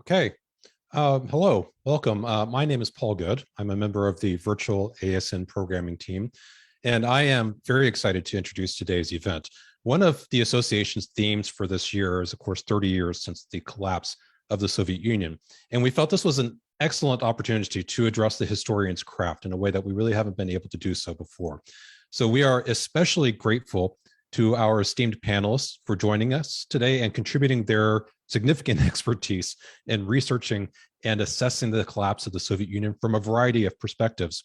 Okay. Hello, welcome. My name is Paul Good. I'm a member of the virtual ASN programming team, and I am very excited to introduce today's event. One of the association's themes for this year is, of course, 30 years since the collapse of the Soviet Union. And we felt this was an excellent opportunity to address the historian's craft in a way that we really haven't been able to do so before. So we are especially grateful to our esteemed panelists for joining us today and contributing their significant expertise in researching and assessing the collapse of the Soviet Union from a variety of perspectives.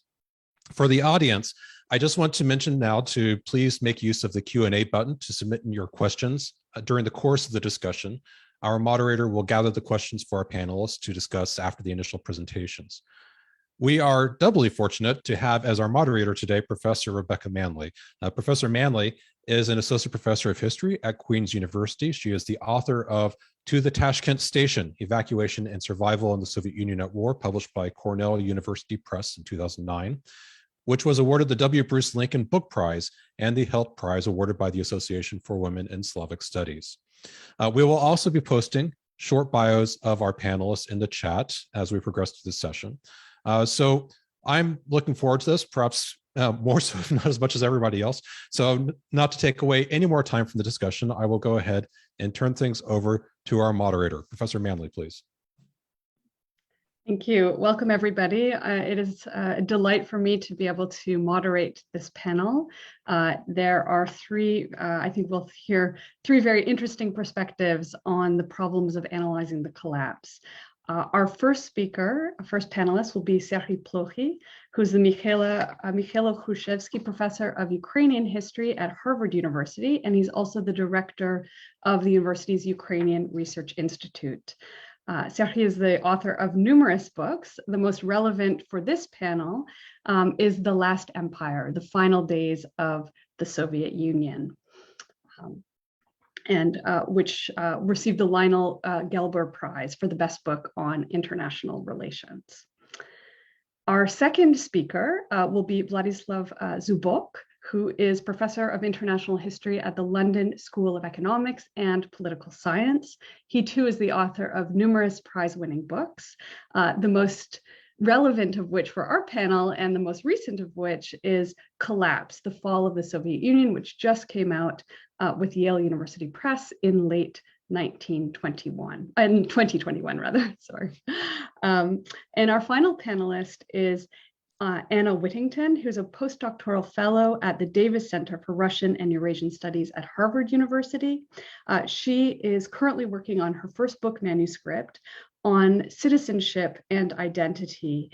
For the audience, I just want to mention now to please make use of the Q&A button to submit your questions during the course of the discussion. Our moderator will gather the questions for our panelists to discuss after the initial presentations. We are doubly fortunate to have as our moderator today, Professor Rebecca Manley. Professor Manley is an associate professor of history at Queen's University. She is the author of To the Tashkent Station, Evacuation and Survival in the Soviet Union at War, published by Cornell University Press in 2009, which was awarded the W. Bruce Lincoln Book Prize and the HELP Prize awarded by the Association for Women in Slavic Studies. We will also be posting short bios of our panelists in the chat as we progress through this session. So I'm looking forward to this, perhaps more so, not as much as everybody else. So not to take away any more time from the discussion, I will go ahead and turn things over to our moderator. Professor Manley, please. Thank you. Welcome, everybody. It is a delight for me to be able to moderate this panel. There are I think we'll hear three very interesting perspectives on the problems of analyzing the collapse. Our first panelist will be Serhiy Plokhy, who's the Mikhailo Hrushevsky Professor of Ukrainian History at Harvard University, and he's also the director of the university's Ukrainian Research Institute. Serhiy is the author of numerous books. The most relevant for this panel is The Last Empire, The Final Days of the Soviet Union. Which received the Lionel Gelber Prize for the best book on international relations. Our second speaker will be Vladislav Zubok, who is professor of international history at the London School of Economics and Political Science. He too is the author of numerous prize-winning books, the most relevant of which for our panel and the most recent of which is Collapse, The Fall of the Soviet Union, which just came out with Yale University Press in late 2021 rather, sorry. And our final panelist is Anna Whittington, who's a postdoctoral fellow at the Davis Center for Russian and Eurasian Studies at Harvard University. She is currently working on her first book manuscript on citizenship and identity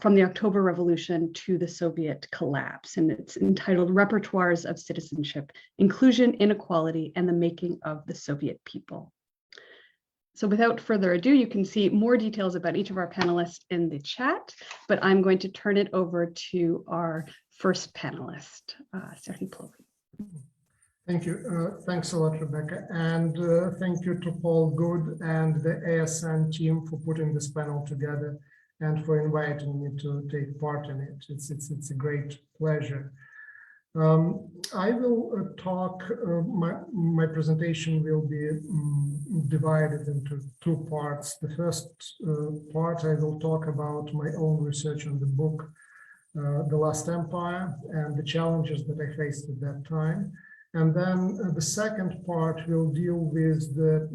from the October Revolution to the Soviet collapse. And it's entitled Repertoires of Citizenship, Inclusion, Inequality, and the Making of the Soviet People. So without further ado, you can see more details about each of our panelists in the chat, but I'm going to turn it over to our first panelist, Serhiy Plokhy. Thank you. Thanks a lot, Rebecca. And thank you to Paul Good and the ASN team for putting this panel together and for inviting me to take part in it. It's a great pleasure. I will talk, my presentation will be divided into two parts. The first part, I will talk about my own research on the book, The Last Empire, and the challenges that I faced at that time. And then the second part will deal with the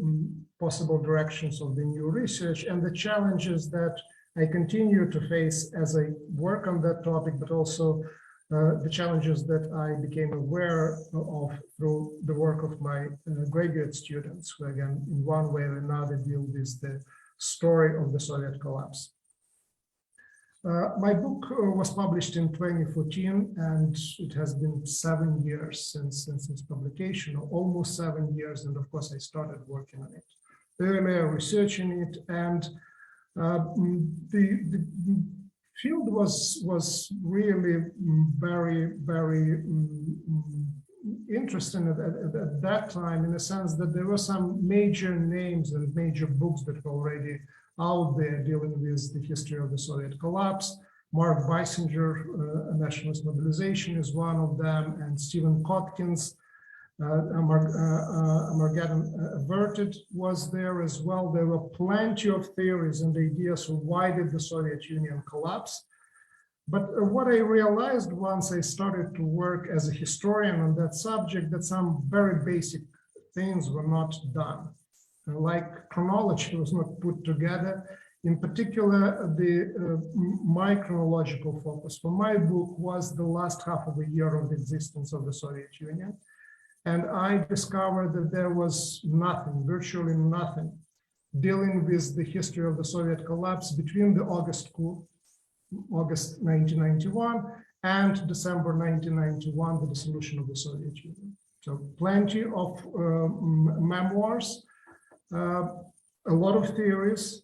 possible directions of the new research and the challenges that I continue to face as I work on that topic, but also the challenges that I became aware of through the work of my graduate students, who again, in one way or another, deal with the story of the Soviet collapse. My book was published in 2014, and it has been 7 years since its publication, or almost 7 years. And of course, I started working on it earlier, researching it, and the field was really very interesting at that time, in the sense that there were some major names and major books that were already out there dealing with the history of the Soviet collapse. Mark Bissinger, Nationalist Mobilization, is one of them, and Stephen Kotkins, Armageddon averted was there as well. There were plenty of theories and ideas of why did the Soviet Union collapse. But what I realized once I started to work as a historian on that subject, that some very basic things were not done. Like chronology was not put together. In particular, my chronological focus for my book was the last half of a year of the existence of the Soviet Union. And I discovered that there was nothing, virtually nothing, dealing with the history of the Soviet collapse between the August coup, August 1991, and December 1991, the dissolution of the Soviet Union. So plenty of memoirs, a lot of theories,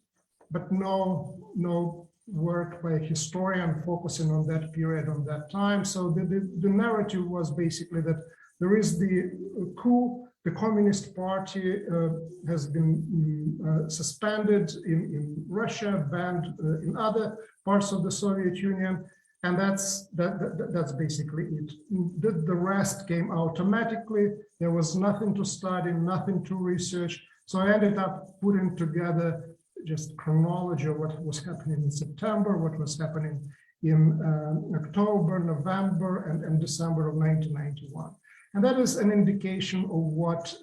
but no work by a historian focusing on that period, on that time. So the narrative was basically that there is the coup, the Communist Party has been suspended in Russia, banned in other parts of the Soviet Union, and that's basically it. The rest came automatically. There was nothing to study, nothing to research. So I ended up putting together just chronology of what was happening in September, what was happening in October, November, and December of 1991. And that is an indication of what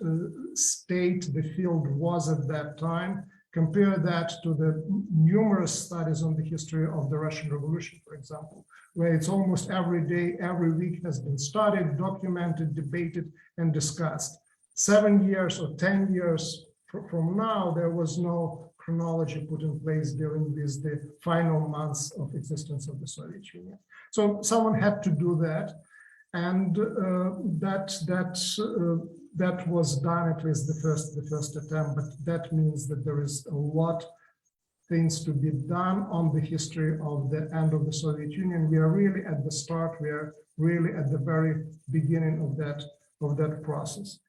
state the field was at that time. Compare that to the numerous studies on the history of the Russian Revolution, for example, where it's almost every day, every week has been studied, documented, debated, and discussed. 7 years or 10 years from now, there was no chronology put in place dealing with the final months of existence of the Soviet Union. So someone had to do that. And that was done, at least the first attempt, but that means that there is a lot things to be done on the history of the end of the Soviet Union. We are really at the start. We are really at the very beginning of that process.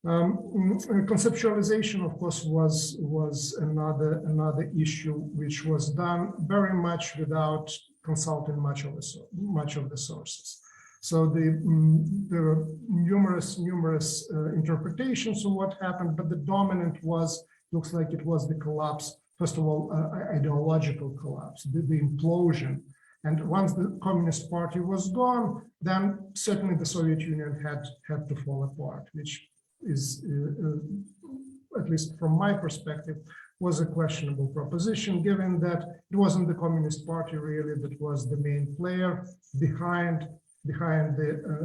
Conceptualization, of course, was another issue which was done very much without consulting much of the sources. So there are numerous interpretations of what happened, but the dominant looks like it was the collapse, first of all, ideological collapse, the implosion. And once the Communist Party was gone, then certainly the Soviet Union had to fall apart, which is, at least from my perspective, was a questionable proposition, given that it wasn't the Communist Party really that was the main player behind the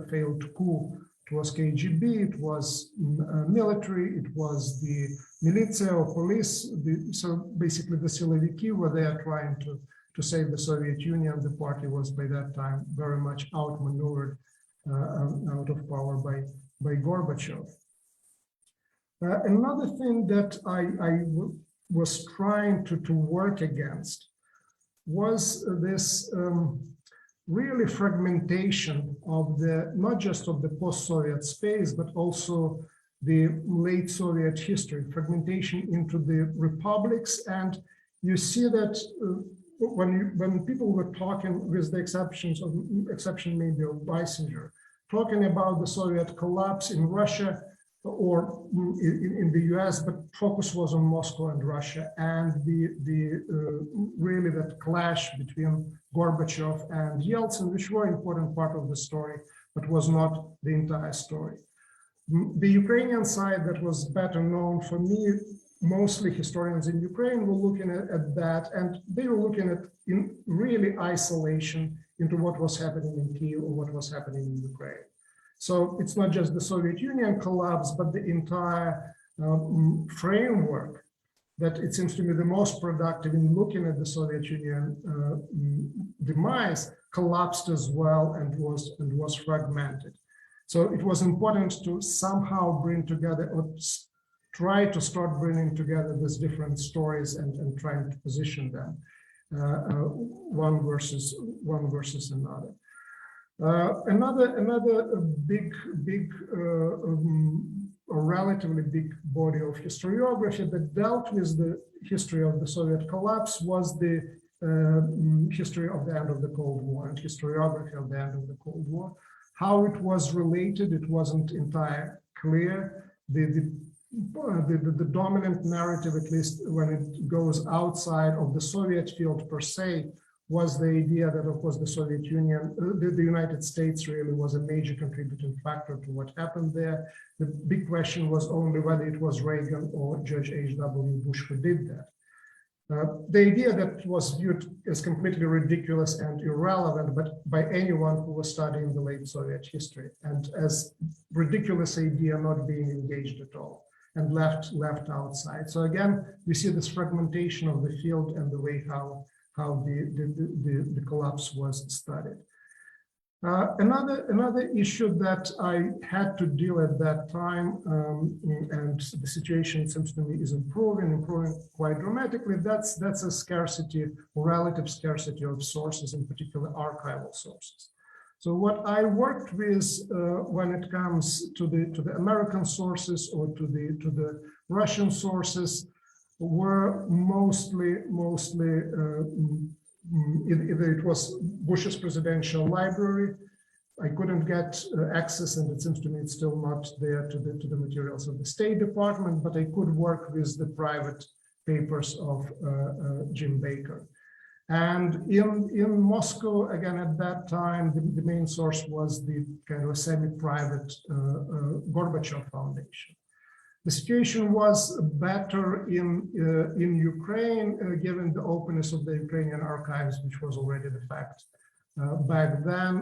failed coup. It was KGB, it was military, it was the militia or police. So basically the Siloviki were there trying to save the Soviet Union. The party was by that time very much outmaneuvered, out of power by Gorbachev. Another thing that I was trying to work against was this really fragmentation of not just of the post-Soviet space, but also the late Soviet history, fragmentation into the republics. And you see that when people were talking, with the exception maybe of Bissinger, talking about the Soviet collapse in Russia or in the US, but focus was on Moscow and Russia, and really that clash between Gorbachev and Yeltsin, which were an important part of the story, but was not the entire story. The Ukrainian side that was better known for me, mostly historians in Ukraine were looking at that, and they were looking at in really isolation into what was happening in Kyiv or what was happening in Ukraine. So it's not just the Soviet Union collapse, but the entire framework that it seems to me the most productive in looking at the Soviet Union demise collapsed as well and was fragmented. So it was important to somehow bring together or try to start bringing together these different stories and trying to position them one versus another. Another big or relatively big body of historiography that dealt with the history of the Soviet collapse was the history of the end of the Cold War and historiography of the end of the Cold War. How it was related, it wasn't entirely clear. The dominant narrative, at least when it goes outside of the Soviet field per se, was the idea that, of course, the Soviet Union, the United States really was a major contributing factor to what happened there. The big question was only whether it was Reagan or George H.W. Bush who did that. The idea that was viewed as completely ridiculous and irrelevant, but by anyone who was studying the late Soviet history, and as ridiculous idea not being engaged at all and left outside. So again, we see this fragmentation of the field and the way how the collapse was studied. Another issue that I had to deal at that time, and the situation seems to me is improving quite dramatically. That's a scarcity, relative scarcity of sources, in particular archival sources. So what I worked with when it comes to the American sources or to the Russian sources were mostly either it was Bush's presidential library. I couldn't get access, and it seems to me it's still not there, to the materials of the State Department, but I could work with the private papers of Jim Baker. And in Moscow, again, at that time, the main source was the kind of semi-private Gorbachev Foundation. The situation was better in Ukraine, given the openness of the Ukrainian archives, which was already the fact back then,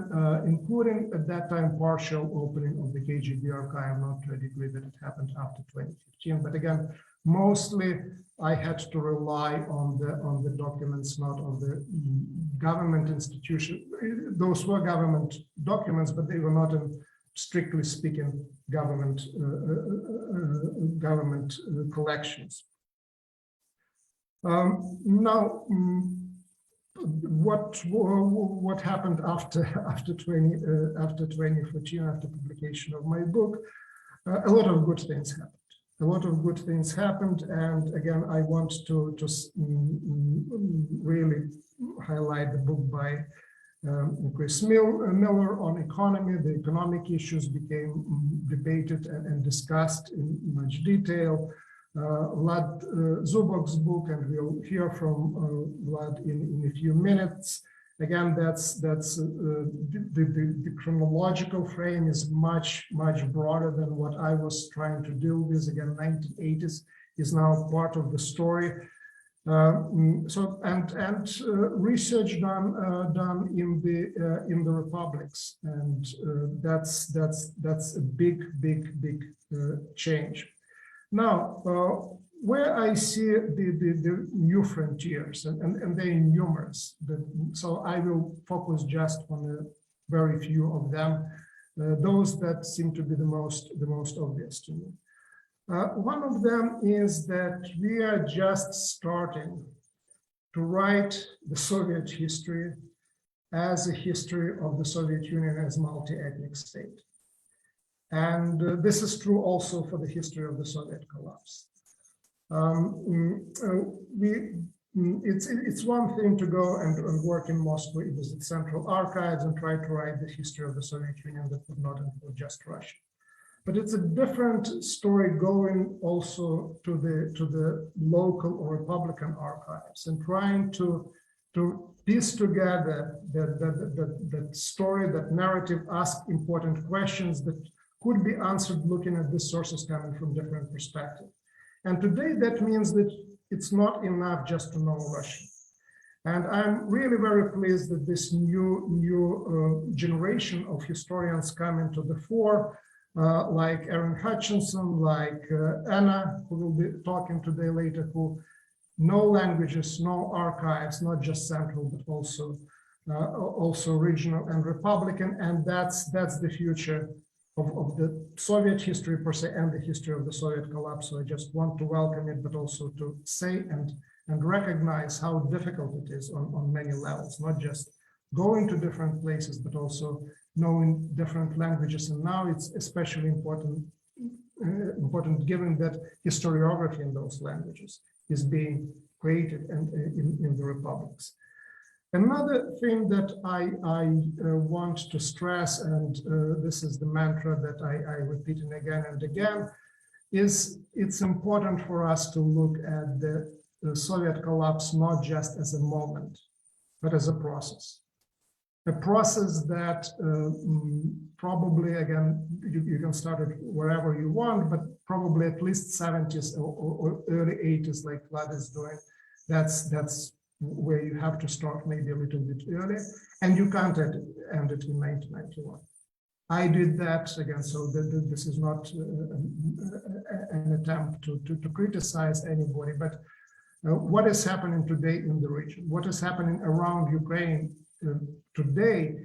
including at that time partial opening of the KGB archive, not to a degree that it happened after 2015. But again, mostly I had to rely on the documents, not on the government institution. Those were government documents, but they were not in, strictly speaking, government collections. Now, what happened after 2014, after publication of my book? A lot of good things happened. And again, I want to really highlight the book by Chris Miller on economy. The economic issues became debated and discussed in much detail. Vlad Zubok's book, and we'll hear from Vlad in a few minutes. Again, that's the chronological frame is much broader than what I was trying to deal with. Again, 1980s is now part of the story. Research done in the republics, and that's a big change. Now, where I see the new frontiers, and they're numerous, so I will focus just on a very few of them, those that seem to be the most obvious to me. One of them is that we are just starting to write the Soviet history as a history of the Soviet Union as multi-ethnic state. And this is true also for the history of the Soviet collapse. It's one thing to go and work in Moscow, visit Central Archives and try to write the history of the Soviet Union that would not include just Russia. But it's a different story going also to the local or Republican archives and trying to piece together that story, that narrative, ask important questions that could be answered looking at the sources coming from different perspectives. And today that means that it's not enough just to know Russian. And I'm really very pleased that this new generation of historians come into the fore, like Erin Hutchinson, like Anna, who will be talking today later, who know languages, know archives, not just central, but also regional and Republican. And that's the future of the Soviet history per se and the history of the Soviet collapse. So I just want to welcome it, but also to say and recognize how difficult it is on many levels, not just going to different places, but also knowing different languages. And now it's especially important given that historiography in those languages is being created and in the republics. Another thing that I want to stress, and this is the mantra that I repeat again and again, is it's important for us to look at the Soviet collapse not just as a moment, but as a process. A process that probably, again, you can start it wherever you want, but probably at least 70s or early 80s, like Vlad is doing. That's where you have to start maybe a little bit earlier, and you can't end it in 1991. I did that again, so this is not an attempt to criticize anybody, but what is happening today in the region, what is happening around Ukraine today,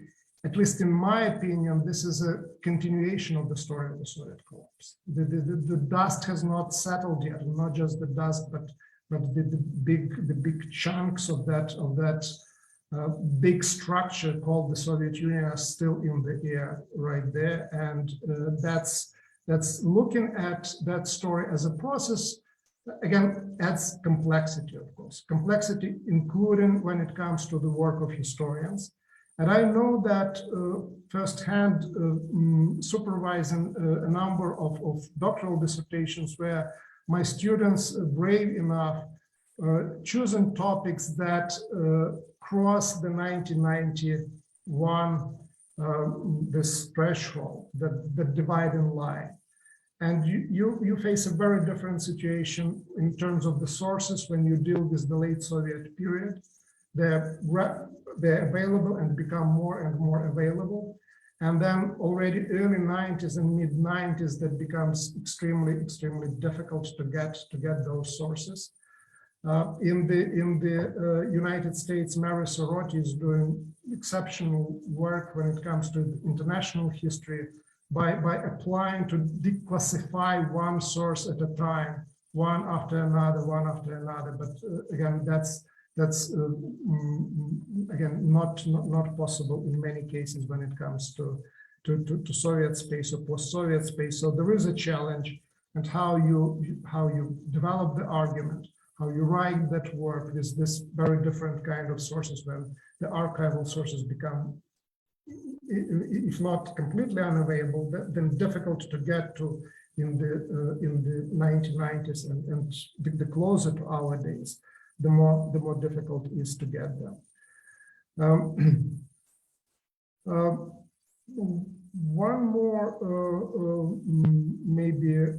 at least in my opinion, this is a continuation of the story of the Soviet collapse. The dust has not settled yet, not just the dust, but the big chunks of that big structure called the Soviet Union are still in the air right there, and that's looking at that story as a process. Again, adds complexity, of course, complexity, including when it comes to the work of historians. And I know that firsthand, supervising a number of doctoral dissertations where my students brave enough choosing topics that cross the 1991 this threshold, the dividing line. And you face a very different situation in terms of the sources when you deal with the late Soviet period. They're available and become more and more available. And then already early 90s and mid 90s, that becomes extremely difficult to get those sources. In the United States, Mary Soroti is doing exceptional work when it comes to international history by applying to declassify one source at a time, one after another. But again, that's again not possible in many cases when it comes to Soviet space or post-Soviet space. So there is a challenge, and how you develop the argument, how you write that work is this very different kind of sources when the archival sources become, if not completely unavailable, then difficult to get to in the 1990s, and the closer to our days, the more difficult it is to get them. One more maybe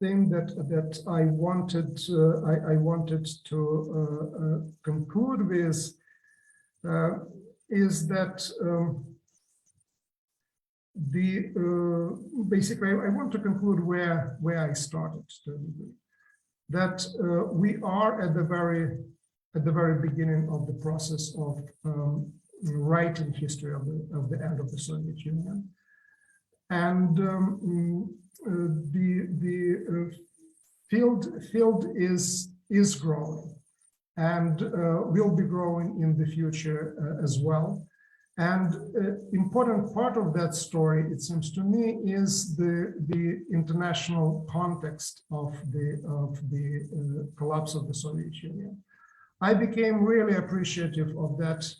thing that I wanted to conclude with is that basically I want to conclude where I started, that we are at the very beginning of the process of writing history of the end of the Soviet Union, and the field is growing, and will be growing in the future as well. And important part of that story, it seems to me, is the international context of the collapse of the Soviet Union. I became really appreciative of that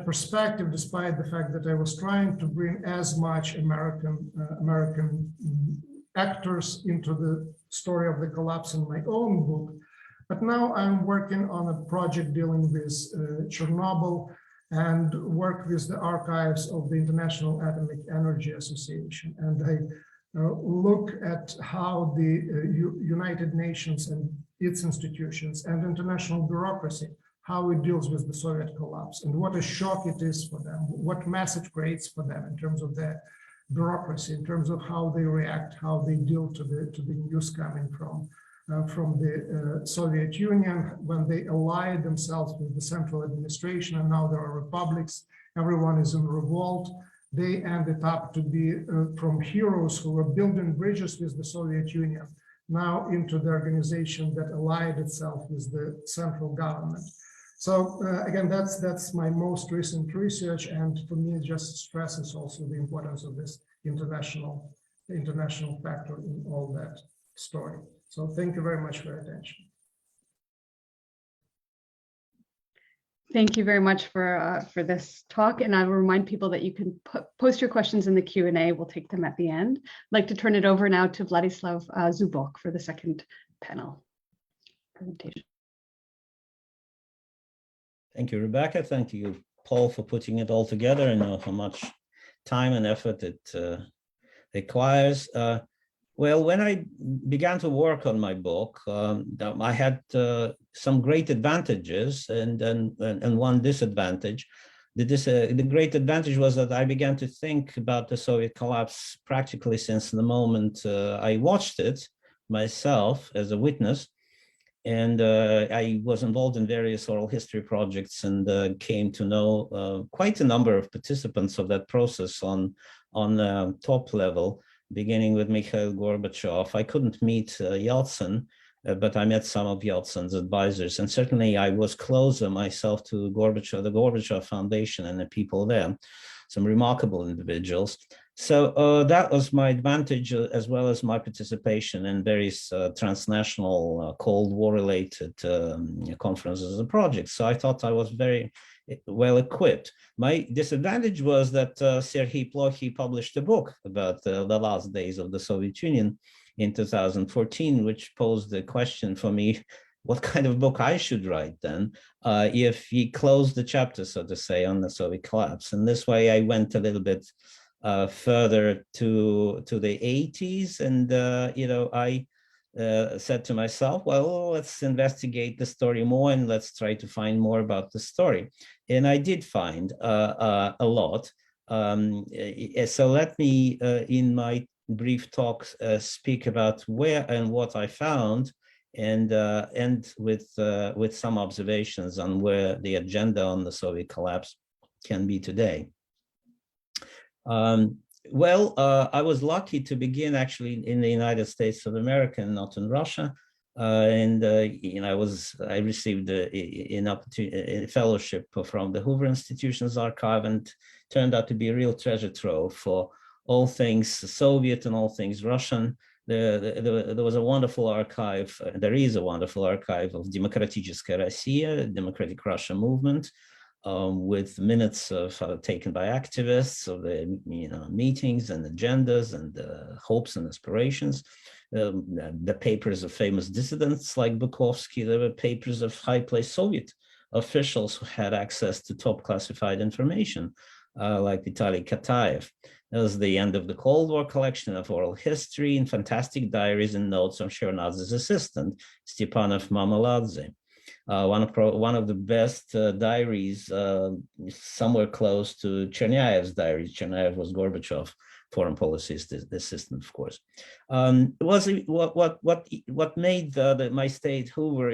perspective, despite the fact that I was trying to bring as much American actors into the story of the collapse in my own book. But now I'm working on a project dealing with Chernobyl, and work with the archives of the International Atomic Energy Association. And I look at how the United Nations and its institutions and international bureaucracy, how it deals with the Soviet collapse, and what a shock it is for them, what message creates for them in terms of their bureaucracy, in terms of how they react, how they deal to the news coming from the Soviet Union, when they allied themselves with the central administration, and now there are republics, everyone is in revolt. They ended up to be from heroes who were building bridges with the Soviet Union, now into the organization that allied itself with the central government. So again, that's my most recent research, and for me it just stresses also the importance of this international factor in all that story. So thank you very much for your attention. Thank you very much for this talk, and I will remind people that you can post your questions in the Q&A. We'll take them at the end. I'd like to turn it over now to Vladislav Zubok for the second panel presentation. Thank you, Rebecca. Thank you, Paul, for putting it all together. I know how much time and effort it requires. Well, when I began to work on my book, I had some great advantages and one disadvantage. The great advantage was that I began to think about the Soviet collapse practically since the moment I watched it myself as a witness. And I was involved in various oral history projects and came to know quite a number of participants of that process on top level, beginning with Mikhail Gorbachev. I couldn't meet Yeltsin, but I met some of Yeltsin's advisors. And certainly I was closer myself to Gorbachev, the Gorbachev Foundation and the people there, some remarkable individuals. So that was my advantage, as well as my participation in various transnational Cold War related conferences and projects. So I thought I was very well equipped. My disadvantage was that Serhiy Plokhy published a book about the last days of the Soviet Union in 2014, which posed the question for me, what kind of book I should write then, if he closed the chapter, so to say, on the Soviet collapse. And this way I went a little bit further to the 80s, and I said to myself, well, let's investigate the story more and let's try to find more about the story. And I did find a lot. So let me, in my brief talk, speak about where and what I found, and end with some observations on where the agenda on the Soviet collapse can be today. Well, I was lucky to begin actually in the United States of America and not in Russia. I received a fellowship from the Hoover Institution's archive, and turned out to be a real treasure trove for all things Soviet and all things Russian. There was a wonderful archive, there is a wonderful archive of Demokraticheskaya Rossiya, Democratic Russia movement, with minutes taken by activists of the meetings and agendas and hopes and aspirations. The papers of famous dissidents like Bukovsky. There were papers of high-placed Soviet officials who had access to top classified information, like Vitaly Kataev. That was the end of the Cold War collection of oral history and fantastic diaries and notes on Shevardnadze's assistant, Stepanov Mamaladze. One of the best diaries, somewhere close to Chernyaev's diaries. Chernayev was Gorbachev foreign policy assistant, of course. What made my state Hoover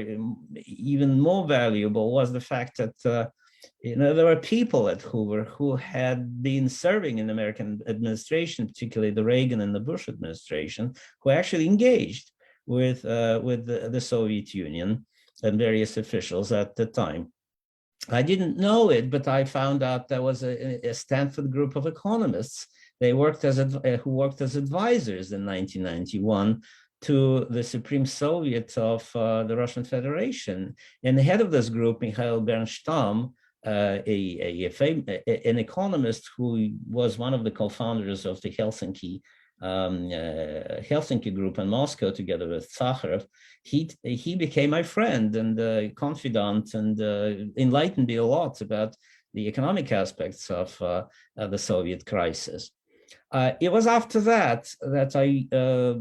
even more valuable was the fact that there were people at Hoover who had been serving in the American administration, particularly the Reagan and the Bush administration, who actually engaged with the Soviet Union and various officials at the time. I didn't know it, but I found out there was a Stanford group of economists. They worked who worked as advisors in 1991 to the Supreme Soviet of the Russian Federation. And the head of this group, Mikhail Bernstam, an economist who was one of the co-founders of the Helsinki group in Moscow, together with Sakharov, he became my friend and confidant, and enlightened me a lot about the economic aspects of the Soviet crisis. It was after that I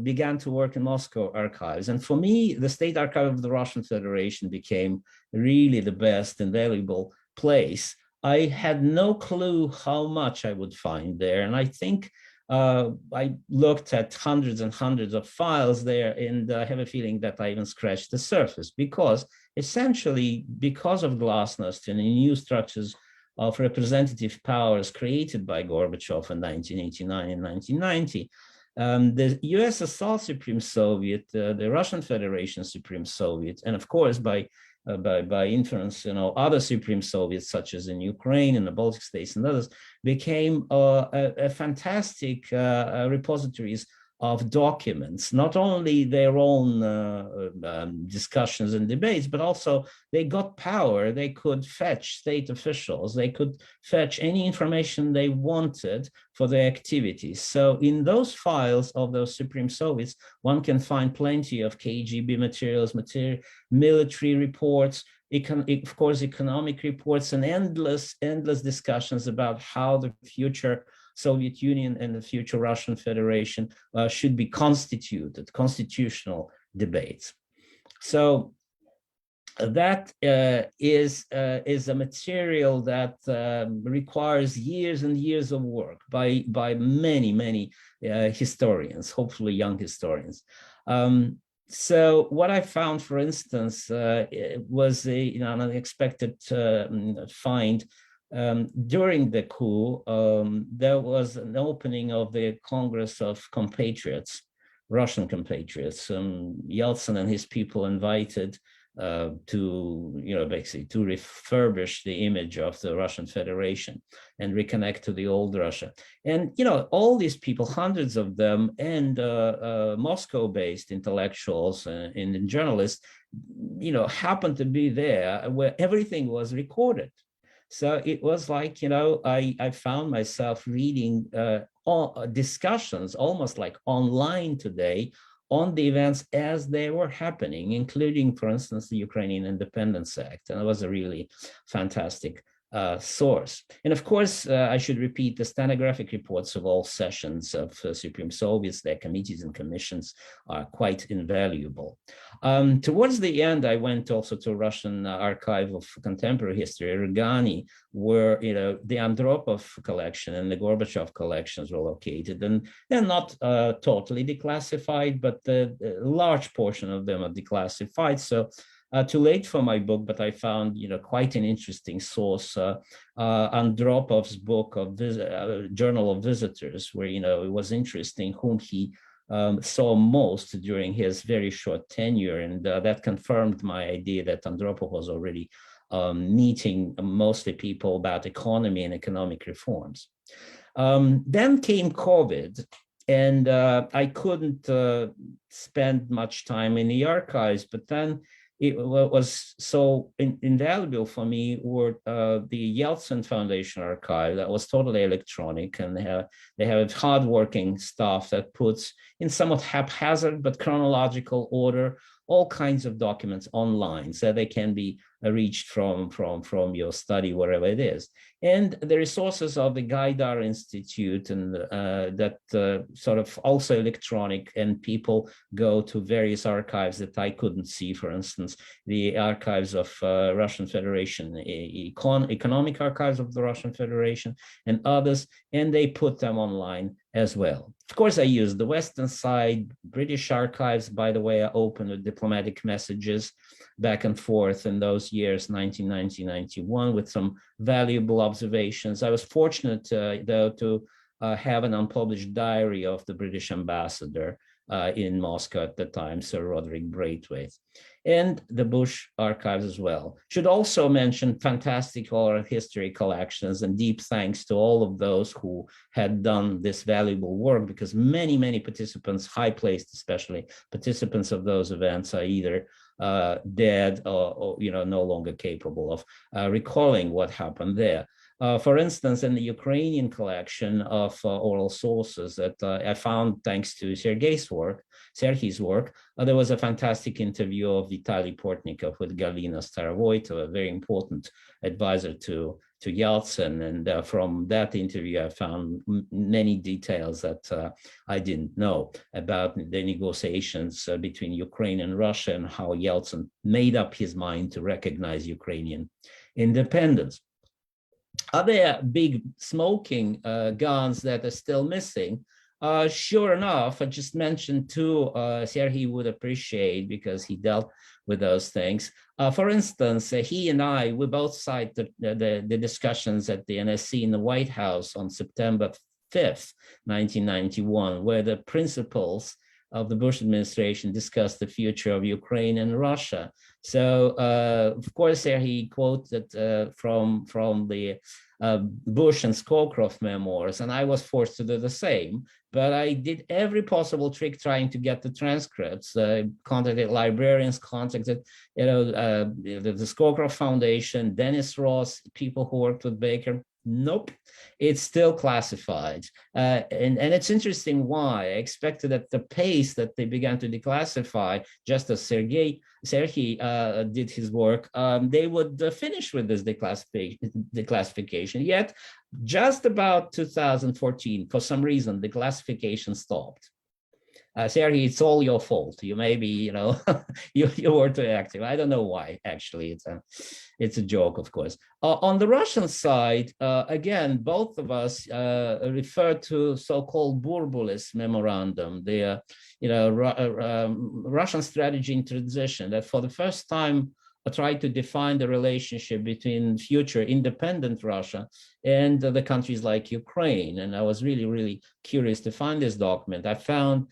began to work in Moscow archives. And for me, the State Archive of the Russian Federation became really the best and valuable place. I had no clue how much I would find there. And I think I looked at hundreds and hundreds of files there, and I have a feeling that I even scratched the surface, because essentially, because of glasnost and the new structures of representative powers created by Gorbachev in 1989 and 1990, the USSR Supreme Soviet, the Russian Federation Supreme Soviet, and of course by inference, other Supreme Soviets, such as in Ukraine and the Baltic states and others, became a fantastic repositories of documents, not only their own discussions and debates, but also they got power. They could fetch state officials. They could fetch any information they wanted for their activities. So in those files of those Supreme Soviets, one can find plenty of KGB materials, military reports, of course, economic reports, and endless discussions about how the future Soviet Union and the future Russian Federation should be constituted, constitutional debates. So that is a material that requires years and years of work by many historians, hopefully young historians. So what I found, for instance, was an unexpected find. During the coup, there was an opening of the Congress of Compatriots, Russian compatriots. Yeltsin and his people invited to, basically to refurbish the image of the Russian Federation and reconnect to the old Russia. And, all these people, hundreds of them, and Moscow-based intellectuals and journalists, happened to be there where everything was recorded. So it was like, I found myself reading discussions almost like online today on the events as they were happening, including, for instance, the Ukrainian Independence Act. And it was a really fantastic source. And of course, I should repeat, the stenographic reports of all sessions of Supreme Soviets, their committees and commissions are quite invaluable. Towards the end, I went also to Russian Archive of Contemporary History, Rugani, where the Andropov collection and the Gorbachev collections were located. And they're not totally declassified, but a large portion of them are declassified. So too late for my book, but I found, quite an interesting source, Andropov's book of Journal of Visitors, where, it was interesting whom he saw most during his very short tenure. And that confirmed my idea that Andropov was already meeting mostly people about economy and economic reforms. Then came COVID. And I couldn't spend much time in the archives, but then it was so invaluable for me were the Yeltsin Foundation archive that was totally electronic, and they have hardworking staff that puts in somewhat haphazard but chronological order all kinds of documents online, so they can be reached from your study wherever it is. And the resources of the Gaidar Institute and that sort of also electronic, and people go to various archives that I couldn't see, for instance, the archives of Russian Federation, economic archives of the Russian Federation and others, and they put them online as well. Of course, I used the Western side. British archives, by the way, are open with diplomatic messages back and forth in those years, 1990, 91, with some valuable observations. I was fortunate, though, to have an unpublished diary of the British ambassador in Moscow at the time, Sir Roderick Braithwaite, and the Bush archives as well. Should also mention fantastic oral history collections, and deep thanks to all of those who had done this valuable work, because many participants, high placed especially participants of those events, are either dead or no longer capable of recalling what happened there. For instance, in the Ukrainian collection of oral sources that I found thanks to Sergei's work, there was a fantastic interview of Vitaly Portnikov with Galina Starovoytova, a very important advisor to Yeltsin. And from that interview, I found many details that I didn't know about the negotiations between Ukraine and Russia, and how Yeltsin made up his mind to recognize Ukrainian independence. Are there big smoking guns that are still missing? Sure enough, I just mentioned two Sergei would appreciate, because he dealt with those things. For instance, he and we both cite the discussions at the NSC in the White House on September 5th, 1991, where the principals of the Bush administration discussed the future of Ukraine and Russia. So, of course, there he quoted from the Bush and Scowcroft memoirs, and I was forced to do the same. But I did every possible trick trying to get the transcripts. Contacted librarians, contacted the Scowcroft Foundation, Dennis Ross, people who worked with Baker. Nope, it's still classified. And it's interesting why. I expected at the pace that they began to declassify, just as Sergei did his work, they would finish with this declassification. Yet, just about 2014, for some reason, the classification stopped. Sergei, it's all your fault. You maybe, you were too active. I don't know why, actually. It's a joke, of course. On the Russian side, again, both of us refer to so-called Burbulis memorandum, the Russian strategy in transition, that for the first time tried to define the relationship between future independent Russia and the countries like Ukraine. And I was really, really curious to find this document. I found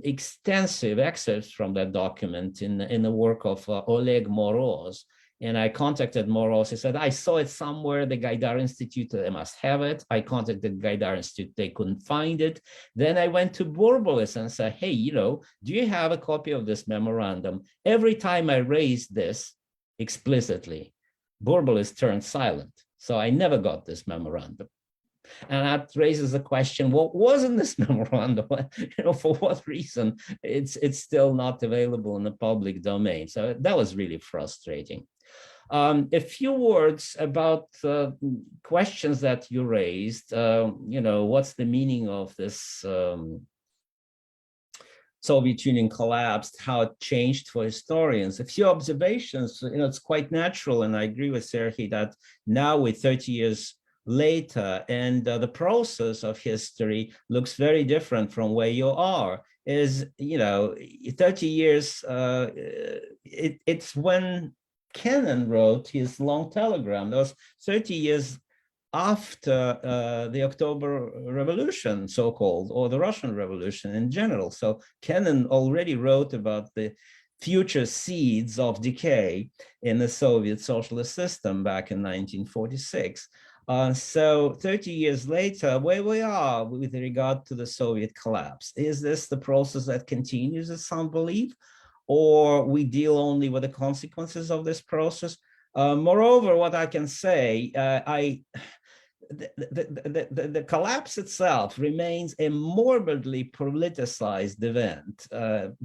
extensive excerpts from that document in the work of Oleg Moroz. And I contacted Moroz. He said, I saw it somewhere, the Gaidar Institute, they must have it. I contacted Gaidar Institute, they couldn't find it. Then I went to Burbulis and said, hey, do you have a copy of this memorandum? Every time I raised this explicitly, Burbulis turned silent. So I never got this memorandum. And that raises the question, what was in this memorandum? For what reason it's still not available in the public domain? So that was really frustrating. A few words about questions that you raised. What's the meaning of this Soviet Union collapsed, how it changed for historians? A few observations. It's quite natural, and I agree with Sergei that now with 30 years later, and the process of history looks very different from where you are. 30 years, it's when Kennan wrote his long telegram. That was 30 years after the October Revolution, so-called, or the Russian Revolution in general. So Kennan already wrote about the future seeds of decay in the Soviet socialist system back in 1946. So 30 years later, where we are with regard to the Soviet collapse, is this the process that continues, as some believe, or we deal only with the consequences of this process? Moreover, what I can say, the collapse itself remains a morbidly politicized event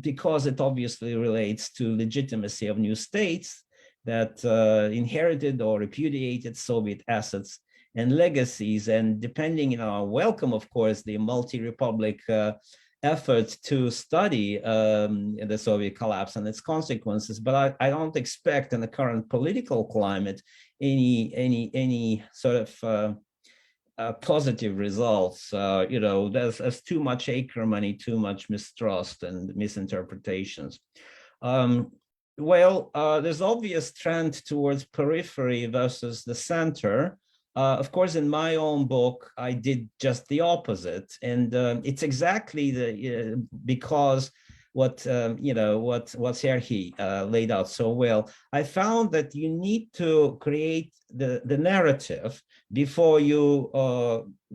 because it obviously relates to legitimacy of new states that inherited or repudiated Soviet assets and legacies, and depending on our welcome, of course, the multi-republic effort to study the Soviet collapse and its consequences. But I don't expect in the current political climate any sort of positive results. There's too much acrimony, too much mistrust and misinterpretations. There's obvious trend towards periphery versus the center. Of course, in my own book, I did just the opposite, and it's exactly because what Sergei laid out so well. I found that you need to create the narrative before you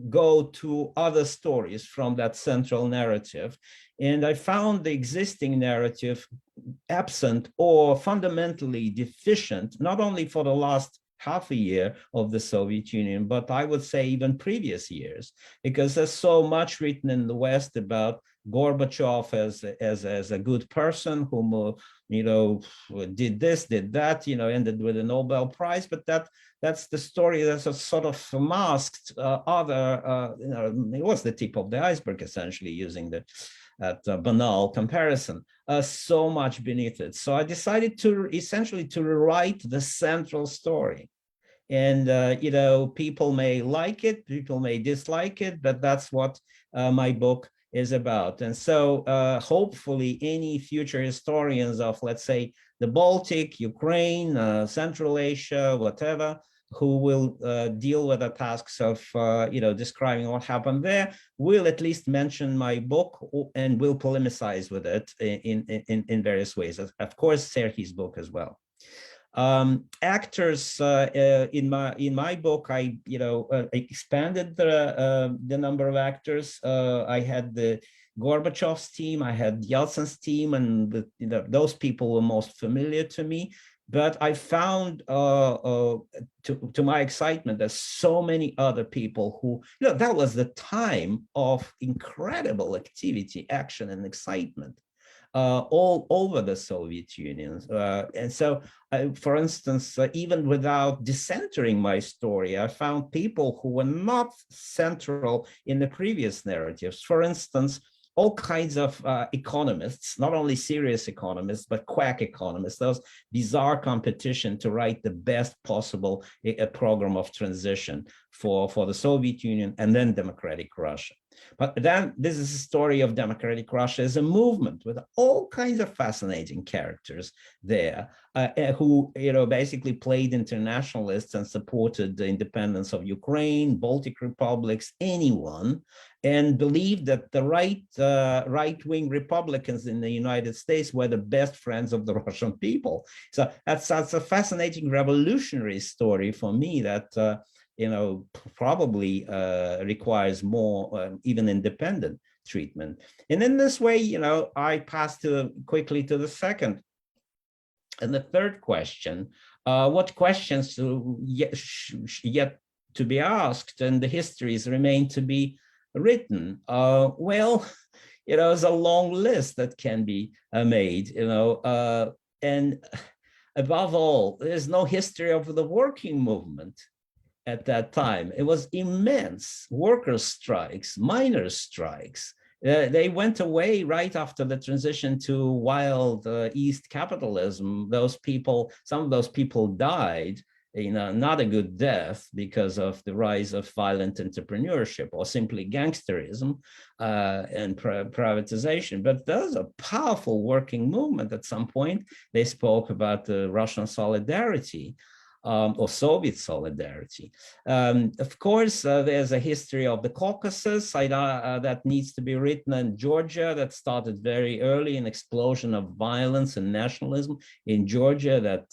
go to other stories from that central narrative, and I found the existing narrative absent or fundamentally deficient, not only for the last half a year of the Soviet Union, but I would say even previous years, because there's so much written in the West about Gorbachev as a good person whom did this, did that, ended with a Nobel Prize, but that's the story that's a sort of masked other. It was the tip of the iceberg, essentially, using that banal comparison. So much beneath it. So I decided to essentially to rewrite the central story. And, people may like it, people may dislike it, but that's what my book is about. And so hopefully any future historians of, let's say, the Baltic, Ukraine, Central Asia, whatever, who will deal with the tasks of, describing what happened there, will at least mention my book and will polemicize with it in various ways. Of course, Sergei's book as well. Actors in my book, I expanded the number of actors. I had the Gorbachev's team, I had Yeltsin's team, and those people were most familiar to me. But I found, to my excitement, there's so many other people who, that was the time of incredible activity, action, and excitement all over the Soviet Union. And so, for instance, even without decentering my story, I found people who were not central in the previous narratives. For instance, all kinds of economists, not only serious economists, but quack economists, those bizarre competition to write the best possible program of transition for the Soviet Union and then democratic Russia. But then this is a story of democratic Russia as a movement with all kinds of fascinating characters there who, basically played internationalists and supported the independence of Ukraine, Baltic republics, anyone, and believed that the right-wing Republicans in the United States were the best friends of the Russian people. So that's a fascinating revolutionary story for me that probably requires more even independent treatment. And in this way, I pass quickly to the second and the third question. What questions yet to be asked and the histories remain to be written? Well, there's a long list that can be made, and above all, there's no history of the working movement at that time. It was immense. Workers' strikes, miners' strikes. They went away right after the transition to wild East capitalism. Some of those people died, not a good death because of the rise of violent entrepreneurship or simply gangsterism and privatization. But there was a powerful working movement at some point. They spoke about the Russian solidarity. Or Soviet solidarity. Of course, there's a history of the Caucasus that needs to be written, in Georgia that started very early, an explosion of violence and nationalism in Georgia that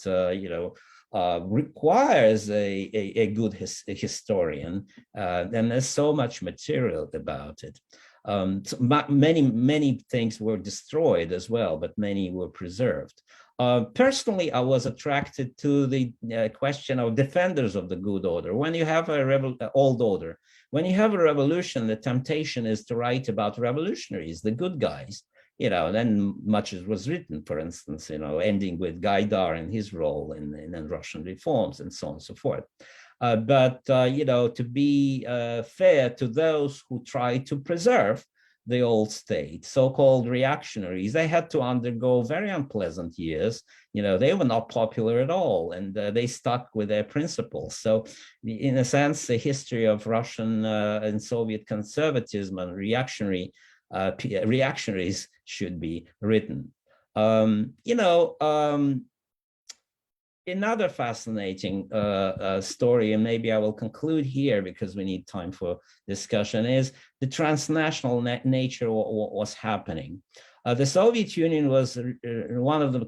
requires a good historian, and there's so much material about it. So many things were destroyed as well, but many were preserved. Personally, I was attracted to the question of defenders of the good order. When you have old order, when you have a revolution, the temptation is to write about revolutionaries, the good guys. Then much was written, for instance, ending with Gaidar and his role in Russian reforms and so on and so forth. But to be fair to those who try to preserve the old state, so-called reactionaries, they had to undergo very unpleasant years. They were not popular at all, and they stuck with their principles. So in a sense, the history of Russian and Soviet conservatism and reactionaries should be written. Another fascinating story, and maybe I will conclude here because we need time for discussion, is the transnational nature of what was happening. The Soviet Union was one of the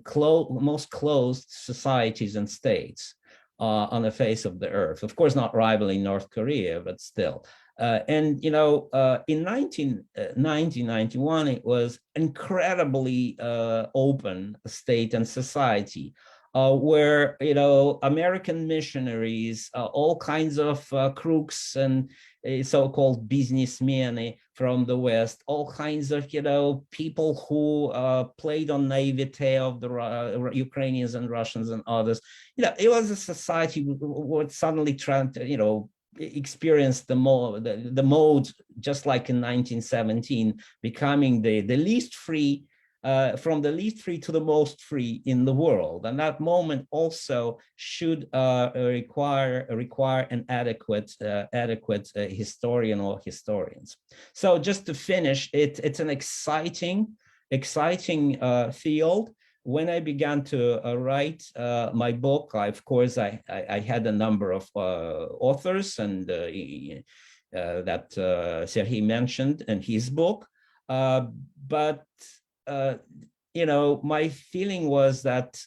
most closed societies and states on the face of the earth. Of course, not rivaling North Korea, but still. In 1991, it was incredibly open state and society. Where American missionaries, all kinds of crooks and so-called businessmen from the West, all kinds of people who played on naivete of the Ukrainians and Russians and others. It was a society would suddenly experienced the mode just like in 1917, becoming the least free. From the least free to the most free in the world, and that moment also should require an adequate historian or historians. So just to finish, it's an exciting field. When I began to write my book, I had a number of authors, and that Serhiy mentioned in his book, but my feeling was that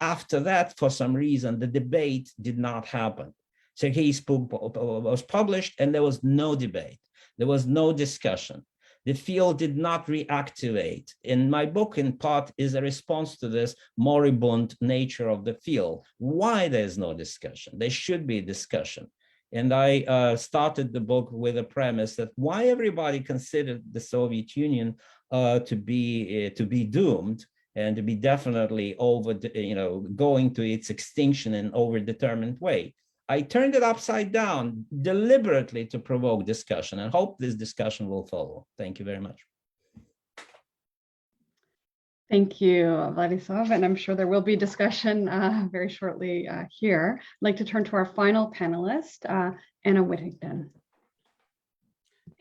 after that, for some reason, the debate did not happen. Sergei's book was published and there was no debate. There was no discussion. The field did not reactivate. And my book, in part, is a response to this moribund nature of the field. Why there's no discussion? There should be discussion. And I started the book with a premise that why everybody considered the Soviet Union to be doomed and to be definitely going to its extinction in an overdetermined way. I turned it upside down deliberately to provoke discussion and hope this discussion will follow. Thank you very much. Thank you, Vladislav, and I'm sure there will be discussion very shortly here. I'd like to turn to our final panelist, Anna Whittington.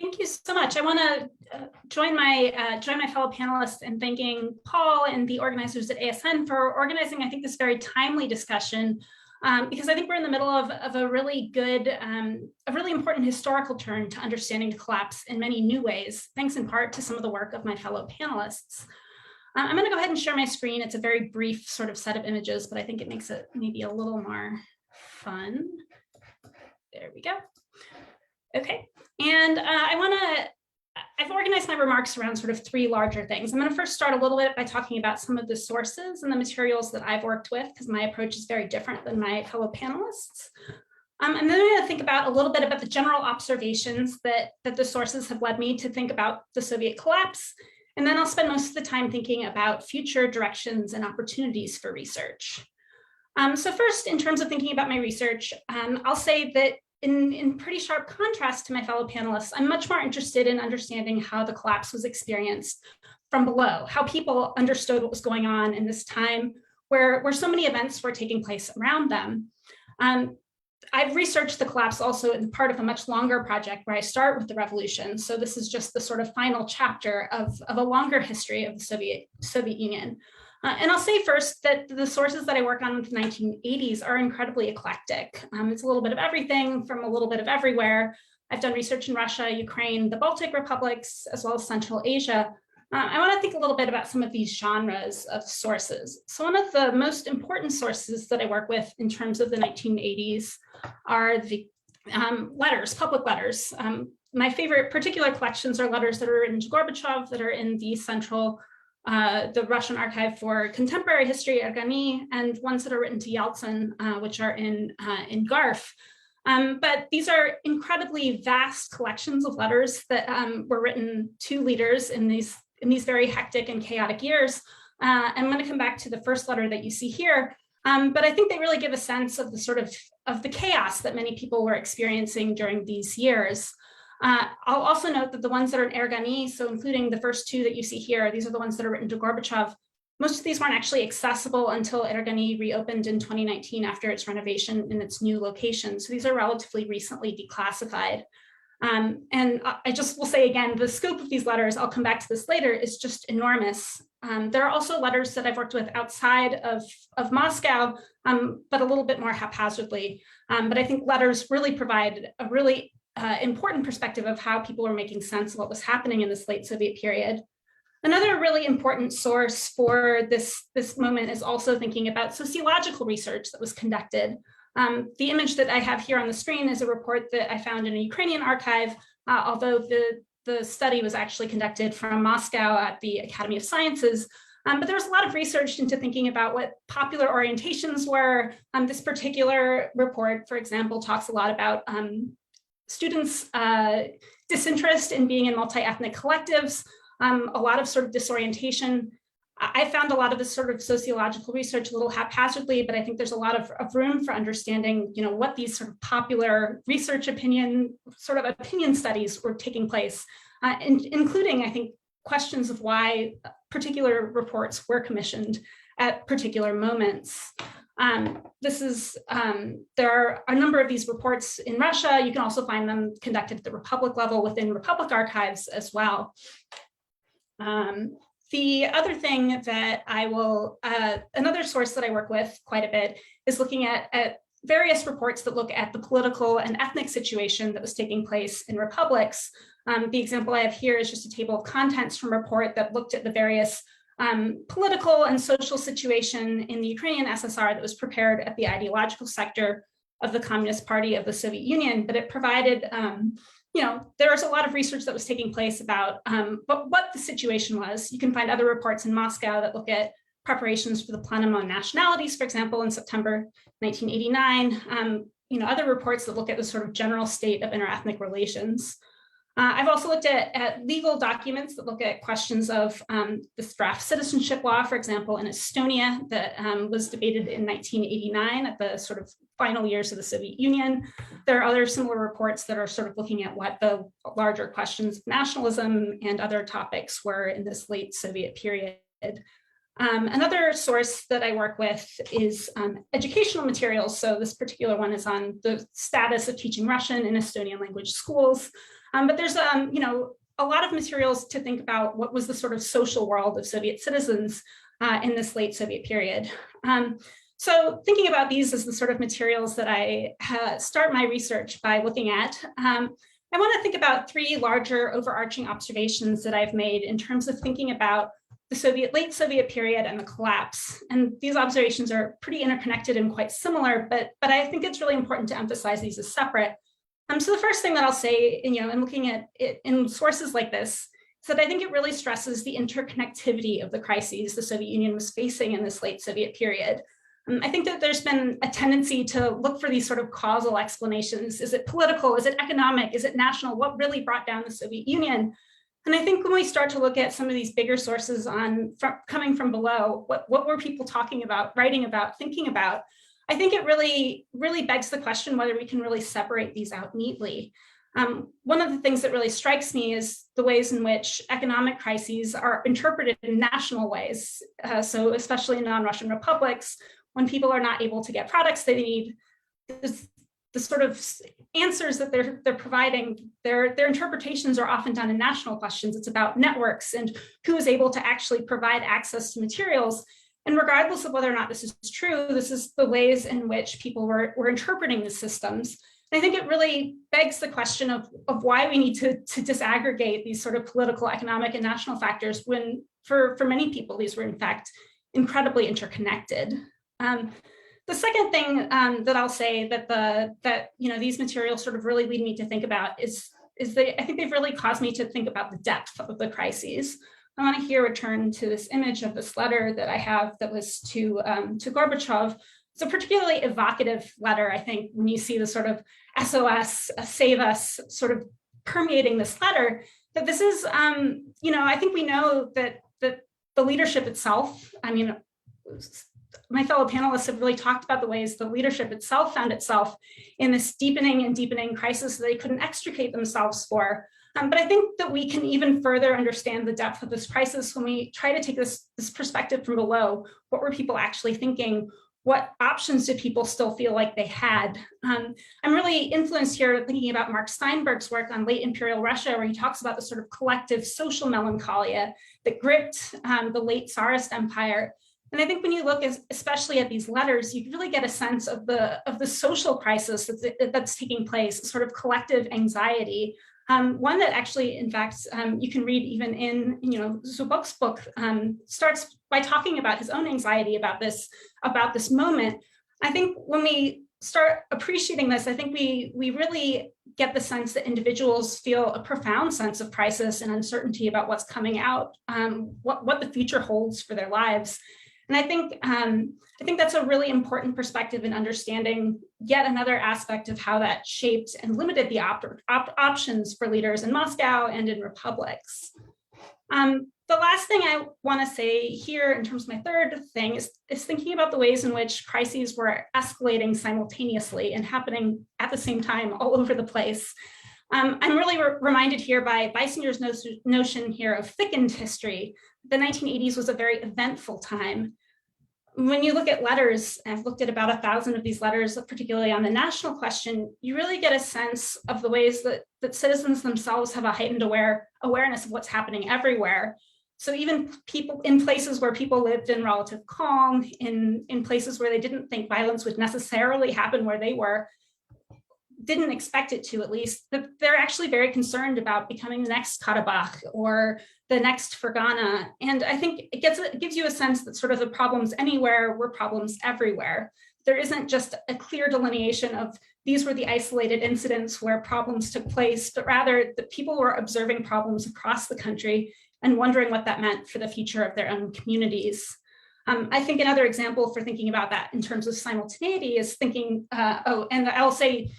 Thank you so much. I want to join my fellow panelists in thanking Paul and the organizers at ASN for organizing, I think, this very timely discussion, because I think we're in the middle of a really good, a really important historical turn to understanding the collapse in many new ways, thanks in part to some of the work of my fellow panelists. I'm going to go ahead and share my screen. It's a very brief sort of set of images, but I think it makes it maybe a little more fun. There we go. Okay, and I've organized my remarks around sort of three larger things. I'm going to first start a little bit by talking about some of the sources and the materials that I've worked with, because my approach is very different than my fellow panelists. And then I'm going to think about a little bit about the general observations that the sources have led me to think about the Soviet collapse. And then I'll spend most of the time thinking about future directions and opportunities for research. So first, in terms of thinking about my research, I'll say that in pretty sharp contrast to my fellow panelists, I'm much more interested in understanding how the collapse was experienced from below, how people understood what was going on in this time where so many events were taking place around them. I've researched the collapse also in part of a much longer project where I start with the revolution. So this is just the sort of final chapter of a longer history of the Soviet Union. And I'll say first that the sources that I work on in the 1980s are incredibly eclectic. It's a little bit of everything from a little bit of everywhere. I've done research in Russia, Ukraine, the Baltic republics, as well as Central Asia. I want to think a little bit about some of these genres of sources. So one of the most important sources that I work with in terms of the 1980s are the letters, public letters. My favorite particular collections are letters that are written to Gorbachev that are in the Russian Archive for Contemporary History, Ergani, and ones that are written to Yeltsin, which are in Garf. But these are incredibly vast collections of letters that were written to leaders in these very hectic and chaotic years. I'm going to come back to the first letter that you see here, but I think they really give a sense of the sort of the chaos that many people were experiencing during these years. I'll also note that the ones that are in Ergani, so including the first two that you see here, these are the ones that are written to Gorbachev. Most of these weren't actually accessible until Ergani reopened in 2019 after its renovation in its new location. So these are relatively recently declassified. And I just will say again, the scope of these letters, I'll come back to this later, is just enormous. There are also letters that I've worked with outside of Moscow, but a little bit more haphazardly. But I think letters really provide a really important perspective of how people were making sense of what was happening in this late Soviet period. Another really important source for this moment is also thinking about sociological research that was conducted. The image that I have here on the screen is a report that I found in a Ukrainian archive, although the study was actually conducted from Moscow at the Academy of Sciences. But there was a lot of research into thinking about what popular orientations were. This particular report, for example, talks a lot about students' disinterest in being in multi-ethnic collectives, a lot of sort of disorientation. I found a lot of this sort of sociological research a little haphazardly, but I think there's a lot of room for understanding, what these sort of popular research opinion studies were taking place, including, I think, questions of why particular reports were commissioned at particular moments. There are a number of these reports in Russia. You can also find them conducted at the Republic level within Republic archives as well. The other thing that another source that I work with quite a bit is looking at various reports that look at the political and ethnic situation that was taking place in republics. The example I have here is just a table of contents from a report that looked at the various political and social situation in the Ukrainian SSR that was prepared at the ideological sector of the Communist Party of the Soviet Union, but it provided, there was a lot of research that was taking place about what the situation was. You can find other reports in Moscow that look at preparations for the Plenum on Nationalities, for example, in September 1989, other reports that look at the sort of general state of interethnic relations. I've also looked at legal documents that look at questions of this draft citizenship law, for example, in Estonia that was debated in 1989 at the sort of final years of the Soviet Union. There are other similar reports that are sort of looking at what the larger questions of nationalism and other topics were in this late Soviet period. Another source that I work with is educational materials. So this particular one is on the status of teaching Russian in Estonian language schools. But there's a lot of materials to think about what was the sort of social world of Soviet citizens in this late Soviet period. So thinking about these as the sort of materials that I start my research by looking at, I want to think about three larger overarching observations that I've made in terms of thinking about the late Soviet period and the collapse. And these observations are pretty interconnected and quite similar, but I think it's really important to emphasize these as separate. So the first thing that I'll say, in looking at it in sources like this, is that I think it really stresses the interconnectivity of the crises the Soviet Union was facing in this late Soviet period. I think that there's been a tendency to look for these sort of causal explanations. Is it political? Is it economic? Is it national? What really brought down the Soviet Union? And I think when we start to look at some of these bigger sources coming from below, what were people talking about, writing about, thinking about? I think it really, really begs the question whether we can really separate these out neatly. One of the things that really strikes me is the ways in which economic crises are interpreted in national ways. So especially in non-Russian republics, when people are not able to get products they need, the sort of answers that they're providing, their interpretations are often done in national questions. It's about networks and who is able to actually provide access to materials. And regardless of whether or not this is true, this is the ways in which people were interpreting the systems. And I think it really begs the question of why we need to disaggregate these sort of political, economic, and national factors when for many people, these were in fact incredibly interconnected. The second thing that I'll say that these materials sort of really lead me to think about is I think they've really caused me to think about the depth of the crises. I want to here return to this image of this letter that I have that was to Gorbachev. It's a particularly evocative letter, I think, when you see the sort of SOS, save us, sort of permeating this letter, that this is, I think we know that the leadership itself, my fellow panelists have really talked about the ways the leadership itself found itself in this deepening and deepening crisis that they couldn't extricate themselves for. But I think that we can even further understand the depth of this crisis when we try to take this perspective from below. What were people actually thinking? What options did people still feel like they had? I'm really influenced here thinking about Mark Steinberg's work on late imperial Russia, where he talks about the sort of collective social melancholia that gripped the late Tsarist empire. And I think when you look especially at these letters, you really get a sense of the social crisis that's taking place, sort of collective anxiety. One that actually, in fact, you can read even in, Zubok's book, starts by talking about his own anxiety about this moment. I think when we start appreciating this, I think we really get the sense that individuals feel a profound sense of crisis and uncertainty about what's coming out, what the future holds for their lives. And I think that's a really important perspective in understanding yet another aspect of how that shaped and limited the options for leaders in Moscow and in republics. The last thing I want to say here in terms of my third thing is thinking about the ways in which crises were escalating simultaneously and happening at the same time all over the place. I'm really reminded here by Beissinger's notion here of thickened history. The 1980s was a very eventful time. When you look at letters, and I've looked at about 1,000 of these letters, particularly on the national question, you really get a sense of the ways that citizens themselves have a heightened awareness of what's happening everywhere. So even people in places where people lived in relative calm, in places where they didn't think violence would necessarily happen where they were, didn't expect it to, at least, that they're actually very concerned about becoming the next Karabakh or the next Fergana. And I think it gives you a sense that sort of the problems anywhere were problems everywhere. There isn't just a clear delineation of these were the isolated incidents where problems took place, but rather that people were observing problems across the country and wondering what that meant for the future of their own communities. I think another example for thinking about that in terms of simultaneity is thinking, and I'll say,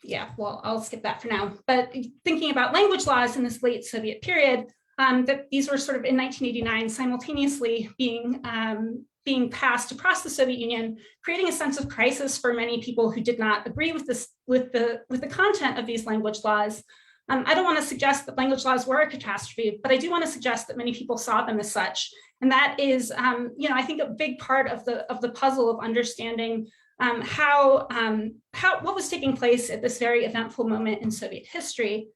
yeah, well, I'll skip that for now, but thinking about language laws in this late Soviet period, that these were sort of in 1989 simultaneously being passed across the Soviet Union, creating a sense of crisis for many people who did not agree with this, with the content of these language laws. I don't want to suggest that language laws were a catastrophe, but I do want to suggest that many people saw them as such. And that is, I think a big part of the puzzle of understanding what was taking place at this very eventful moment in Soviet history.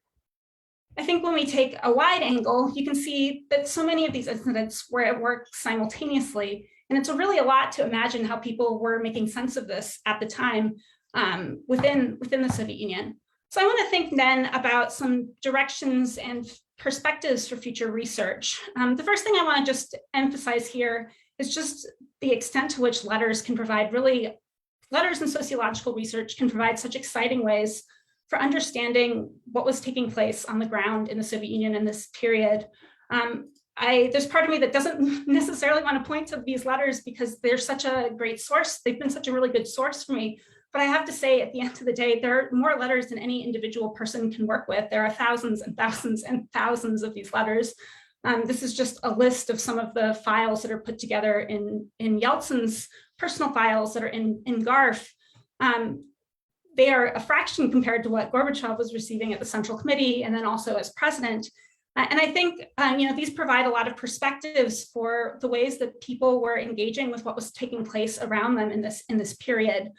I think when we take a wide angle, you can see that so many of these incidents were at work simultaneously. And it's really a lot to imagine how people were making sense of this at the time within the Soviet Union. So I want to think then about some directions and perspectives for future research. The first thing I want to just emphasize here is just the extent to which letters and sociological research can provide such exciting ways for understanding what was taking place on the ground in the Soviet Union in this period. There's part of me that doesn't necessarily want to point to these letters because they're such a great source. They've been such a really good source for me. But I have to say, at the end of the day, there are more letters than any individual person can work with. There are thousands and thousands and thousands of these letters. This is just a list of some of the files that are put together in Yeltsin's personal files that are in Garf. They are a fraction compared to what Gorbachev was receiving at the Central Committee and then also as president. And I think these provide a lot of perspectives for the ways that people were engaging with what was taking place around them in this period.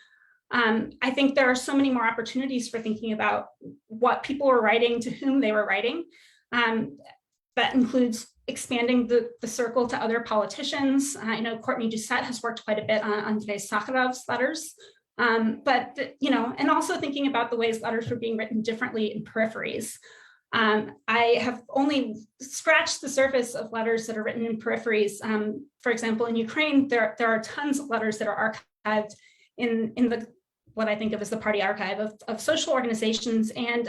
I think there are so many more opportunities for thinking about what people were writing, to whom they were writing. That includes expanding the circle to other politicians. I know Courtney Doucette has worked quite a bit on Andrei Sakharov's letters, and also thinking about the ways letters were being written differently in peripheries. I have only scratched the surface of letters that are written in peripheries. For example, in Ukraine, there are tons of letters that are archived in what I think of as the party archive of social organizations, and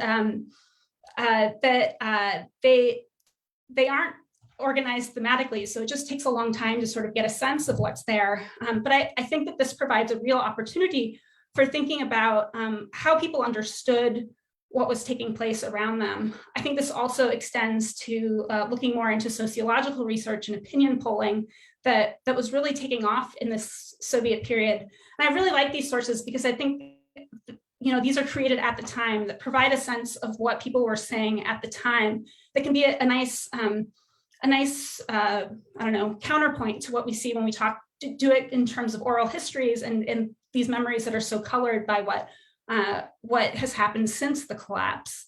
they aren't organized thematically, so it just takes a long time to sort of get a sense of what's there. But I think that this provides a real opportunity for thinking about how people understood what was taking place around them. I think this also extends to looking more into sociological research and opinion polling that was really taking off in this Soviet period. And I really like these sources because I think these are created at the time that provide a sense of what people were saying at the time that can be a nice counterpoint to what we see when we do it in terms of oral histories and these memories that are so colored by what has happened since the collapse.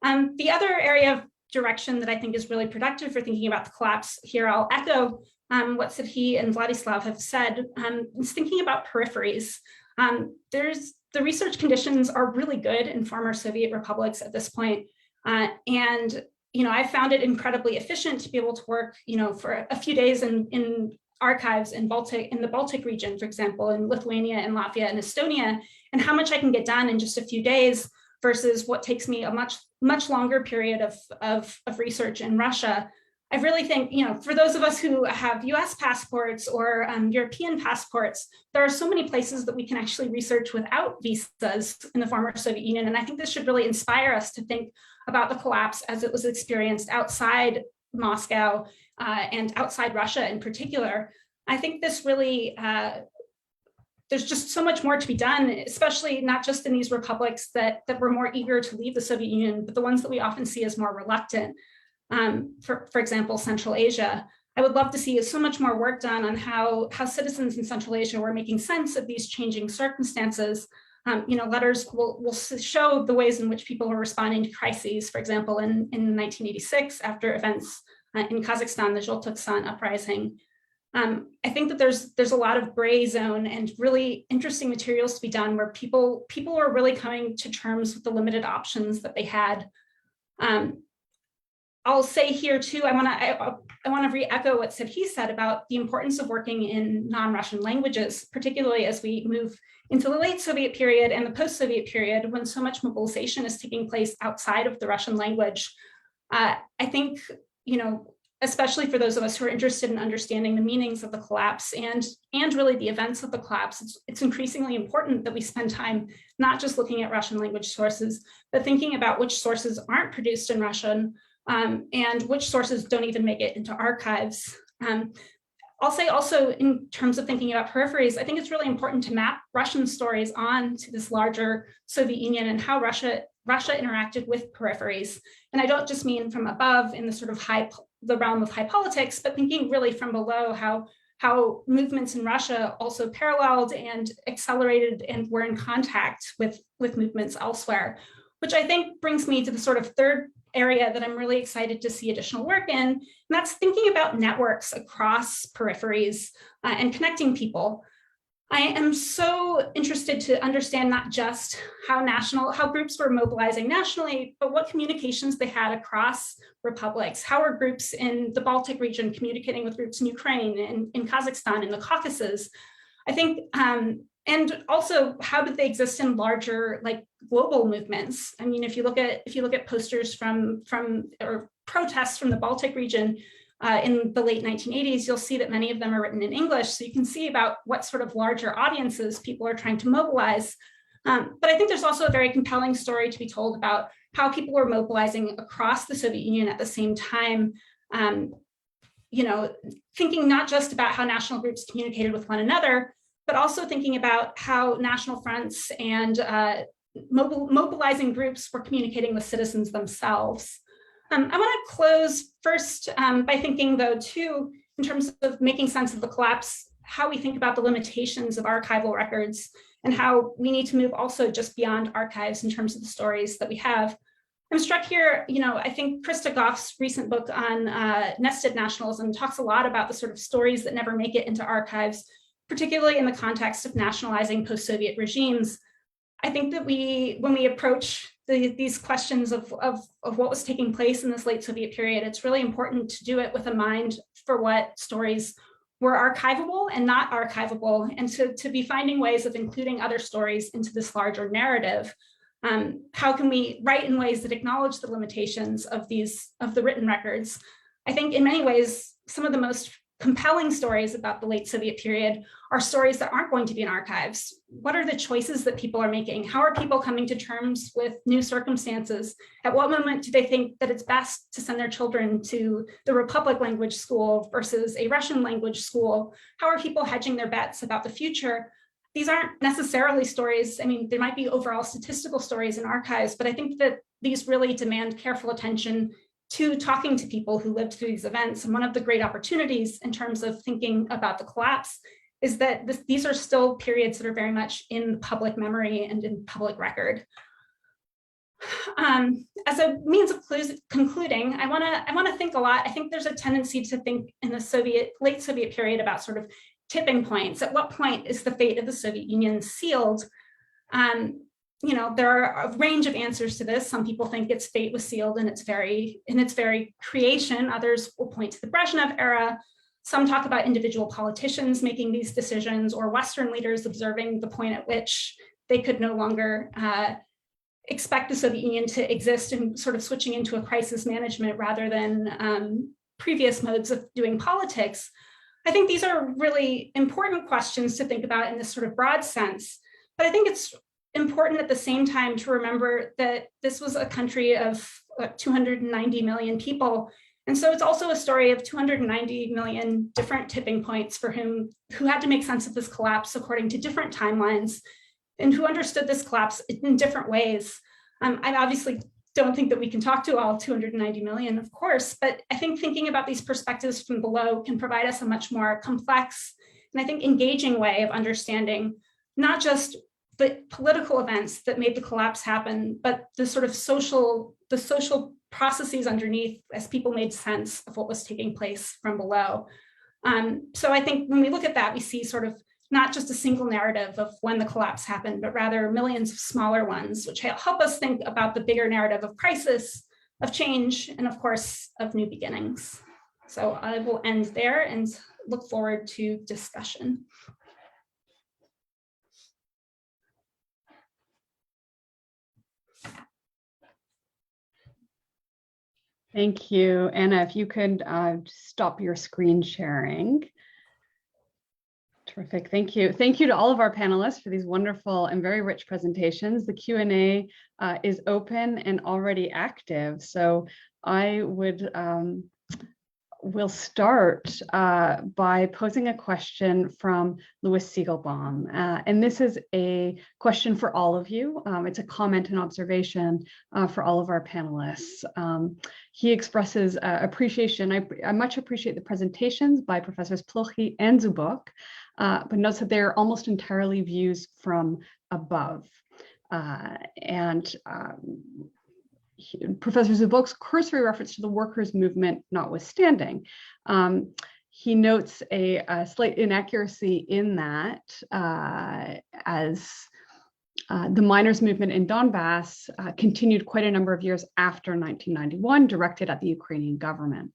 The other area of direction that I think is really productive for thinking about the collapse here, I'll echo what Sidhi and Vladislav have said, is thinking about peripheries. The research conditions are really good in former Soviet republics at this point. And I found it incredibly efficient to be able to work, for a few days in archives in the Baltic region, for example, in Lithuania and Latvia and Estonia, and how much I can get done in just a few days versus what takes me a much longer period of research in Russia. I really think, for those of us who have US passports or European passports, there are so many places that we can actually research without visas in the former Soviet Union. And I think this should really inspire us to think about the collapse as it was experienced outside Moscow and outside Russia in particular. I think this really, there's just so much more to be done, especially not just in these republics that were more eager to leave the Soviet Union, but the ones that we often see as more reluctant. For example, Central Asia. I would love to see so much more work done on how citizens in Central Asia were making sense of these changing circumstances. Letters will show the ways in which people were responding to crises. For example, in 1986, after events in Kazakhstan, the Zholtuksan uprising. I think that there's a lot of gray zone and really interesting materials to be done where people are really coming to terms with the limited options that they had. I'll say here too, I want to re-echo what he said about the importance of working in non-Russian languages, particularly as we move into the late Soviet period and the post-Soviet period when so much mobilization is taking place outside of the Russian language. I think, especially for those of us who are interested in understanding the meanings of the collapse and really the events of the collapse, it's increasingly important that we spend time not just looking at Russian language sources, but thinking about which sources aren't produced in Russian and which sources don't even make it into archives. I'll say also in terms of thinking about peripheries, I think it's really important to map Russian stories on to this larger Soviet Union and how Russia interacted with peripheries. And I don't just mean from above in the sort of the realm of high politics, but thinking really from below how movements in Russia also paralleled and accelerated and were in contact with movements elsewhere, which I think brings me to the sort of third area that I'm really excited to see additional work in, and that's thinking about networks across peripheries and connecting people. I am so interested to understand not just how groups were mobilizing nationally, but what communications they had across republics. How are groups in the Baltic region communicating with groups in Ukraine and in Kazakhstan, in the Caucasus? I think, and also how did they exist in larger global movements? I mean, if you look at posters from or protests from the Baltic region, in the late 1980s, you'll see that many of them are written in English. So you can see about what sort of larger audiences people are trying to mobilize. But I think there's also a very compelling story to be told about how people were mobilizing across the Soviet Union at the same time, thinking not just about how national groups communicated with one another, but also thinking about how national fronts and mobilizing groups were communicating with citizens themselves. I want to close first by thinking, though, too, in terms of making sense of the collapse, how we think about the limitations of archival records and how we need to move also just beyond archives in terms of the stories that we have. I'm struck here, I think Krista Goff's recent book on nested nationalism talks a lot about the sort of stories that never make it into archives, particularly in the context of nationalizing post-Soviet regimes. I think that when we approach these questions of what was taking place in this late Soviet period, it's really important to do it with a mind for what stories were archivable and not archivable, and to be finding ways of including other stories into this larger narrative. How can we write in ways that acknowledge the limitations of the written records? I think in many ways, some of the most compelling stories about the late Soviet period are stories that aren't going to be in archives. What are the choices that people are making? How are people coming to terms with new circumstances? At what moment do they think that it's best to send their children to the Republic language school versus a Russian language school? How are people hedging their bets about the future? These aren't necessarily stories. I mean, there might be overall statistical stories in archives, but I think that these really demand careful attention to talking to people who lived through these events. And one of the great opportunities in terms of thinking about the collapse is that these are still periods that are very much in public memory and in public record. As a means of concluding, I want to think a lot. I think there's a tendency to think in the late Soviet period about sort of tipping points. At what point is the fate of the Soviet Union sealed? There are a range of answers to this. Some people think its fate was sealed in its very creation. Others will point to the Brezhnev era. Some talk about individual politicians making these decisions, or Western leaders observing the point at which they could no longer expect the Soviet Union to exist and sort of switching into a crisis management rather than previous modes of doing politics. I think these are really important questions to think about in this sort of broad sense. But I think it's important at the same time to remember that this was a country of 290 million people. And so it's also a story of 290 million different tipping points who had to make sense of this collapse according to different timelines and who understood this collapse in different ways. I obviously don't think that we can talk to all 290 million, of course, but I think thinking about these perspectives from below can provide us a much more complex and I think engaging way of understanding not just the political events that made the collapse happen, but the sort of social processes underneath as people made sense of what was taking place from below. So I think when we look at that, we see sort of not just a single narrative of when the collapse happened, but rather millions of smaller ones, which help us think about the bigger narrative of crisis, of change, and of course, of new beginnings. So I will end there and look forward to discussion. Thank you. Anna, if you could stop your screen sharing. Terrific, thank you. Thank you to all of our panelists for these wonderful and very rich presentations. The Q&A is open and already active. So I will start by posing a question from Louis Siegelbaum. And this is a question for all of you. It's a comment and observation for all of our panelists. He expresses appreciation. I much appreciate the presentations by Professors Plochy and Zubok, but notes that they're almost entirely views from above. Professor Zubok's cursory reference to the workers' movement notwithstanding, he notes a slight inaccuracy in that as the miners' movement in Donbass continued quite a number of years after 1991, directed at the Ukrainian government.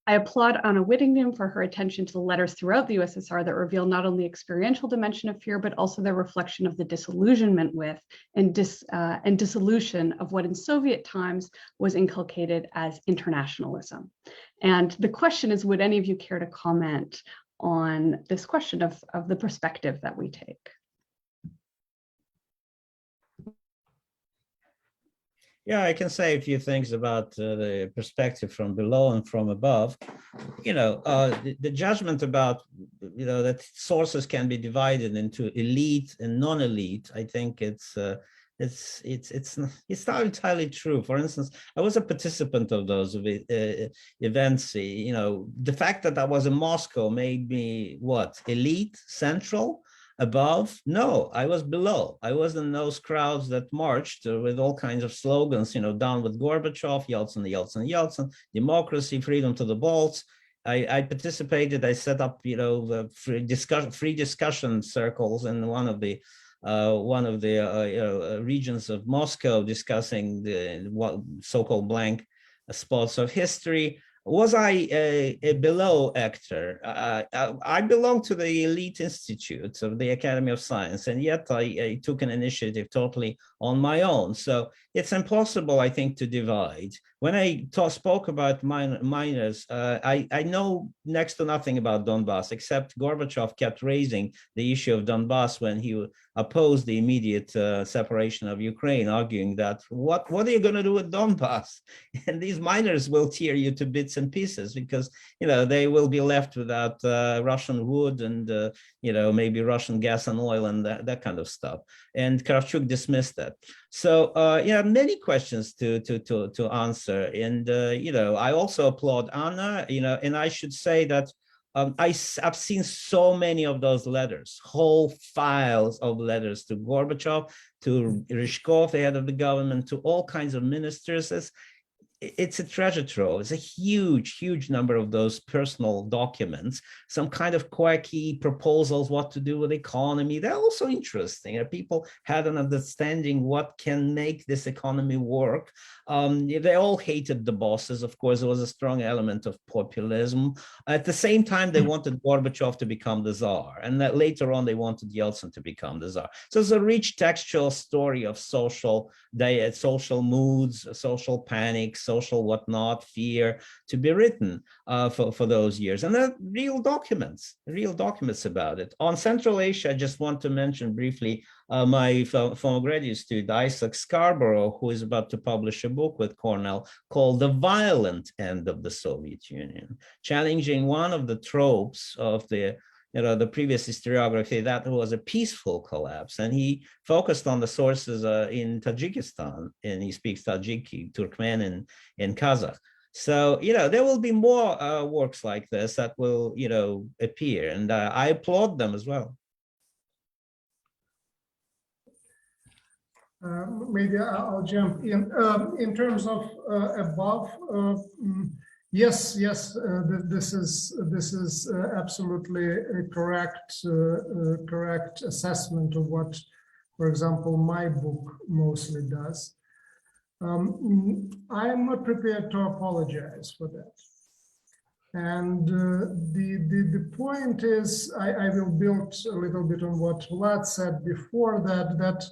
I applaud Anna Whittingham for her attention to the letters throughout the USSR that reveal not only experiential dimension of fear, but also their reflection of the disillusionment with and dissolution of what in Soviet times was inculcated as internationalism. And the question is, would any of you care to comment on this question of the perspective that we take? Yeah, I can say a few things about the perspective from below and from above. The judgment about, that sources can be divided into elite and non-elite. I think it's not entirely true. For instance, I was a participant of those events. The fact that I was in Moscow made me what? Elite, central? Above? No, I was below. I was in those crowds that marched with all kinds of slogans, down with Gorbachev, Yeltsin, Yeltsin, Yeltsin, democracy, freedom to the Balts. I participated. I set up, free discussion circles in one of the regions of Moscow, discussing the so-called blank spots of history. Was I a below actor? I belong to the elite institutes of the Academy of Science, and yet I took an initiative totally on my own. So it's impossible, I think, to divide. When I spoke about miners, I know next to nothing about Donbass, except Gorbachev kept raising the issue of Donbass when he opposed the immediate separation of Ukraine, arguing that what are you going to do with Donbass? And these miners will tear you to bits and pieces because they will be left without Russian wood and maybe Russian gas and oil and that kind of stuff. And Kravchuk dismissed that. So many questions to answer. And I also applaud Anna. And I should say that I've seen so many of those letters, whole files of letters to Gorbachev, to Ryzhkov, the head of the government, to all kinds of ministers. It's a treasure trove. It's a huge, huge number of those personal documents, some kind of quirky proposals, what to do with the economy. They're also interesting. People had an understanding what can make this economy work. They all hated the bosses. Of course, there was a strong element of populism. At the same time, they wanted Gorbachev to become the czar. And that later on, they wanted Yeltsin to become the czar. So it's a rich textual story of social moods, social panics, social whatnot, fear to be written for those years. And there are real documents about it. On Central Asia, I just want to mention briefly my former graduate student, Isaac Scarborough, who is about to publish a book with Cornell called The Violent End of the Soviet Union, challenging one of the tropes of the previous historiography that was a peaceful collapse. And he focused on the sources in Tajikistan, and he speaks Tajiki, Turkmen, and Kazakh. So, there will be more works like this that will, appear, and I applaud them as well. Maybe I'll jump in. In terms of above, Yes, yes, this is absolutely a correct assessment of what, for example, my book mostly does. I am not prepared to apologize for that. And the point is, I will build a little bit on what Vlad said before, that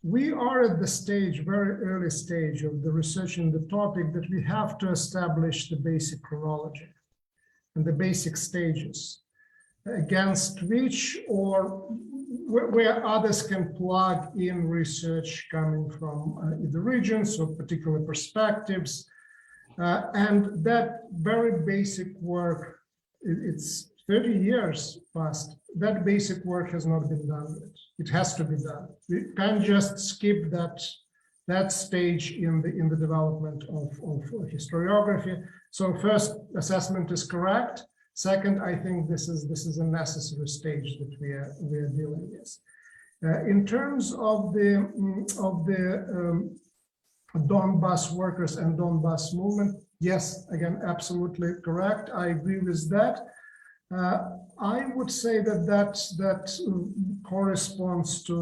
we are at the stage, very early stage of the research in the topic, that we have to establish the basic chronology and the basic stages against which, or where others can plug in research coming from either regions or particular perspectives. And that very basic work, it's 30 years past, that basic work has not been done yet. It has to be done. We can't just skip that stage in the development of historiography. So first, assessment is correct. Second, I think this is a necessary stage that we are dealing with. In terms of the Donbas workers and Donbas movement, yes, again, absolutely correct. I agree with that. I would say that corresponds to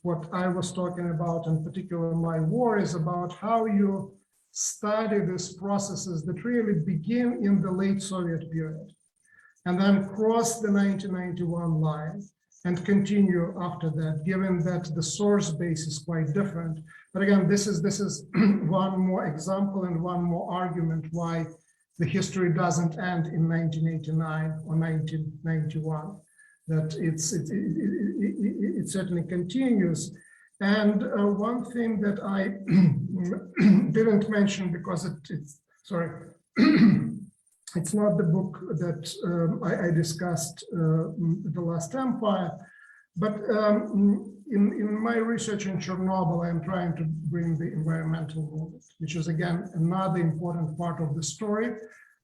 what I was talking about, in particular my war, is about how you study these processes that really begin in the late Soviet period and then cross the 1991 line and continue after that, given that the source base is quite different. But again, this is one more example and one more argument why the history doesn't end in 1989 or 1991, that it certainly continues. And one thing that I didn't mention, because it's it's not the book that I discussed, The Last Empire, but in my research in Chernobyl, I'm trying to bring the environmental movement, which is, again, another important part of the story.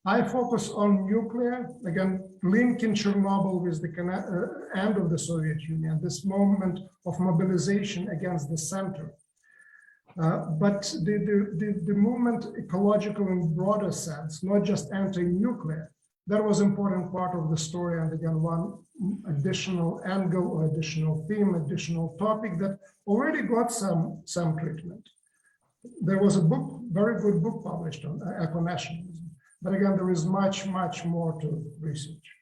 I focus on nuclear, again, linking Chernobyl with the end of the Soviet Union, this moment of mobilization against the center. But the movement, ecological in broader sense, not just anti-nuclear, that was an important part of the story. And again, one additional angle or additional theme, additional topic that already got some treatment. There was a book, very good book published on eco-nationalism. But again, there is much, much more to research.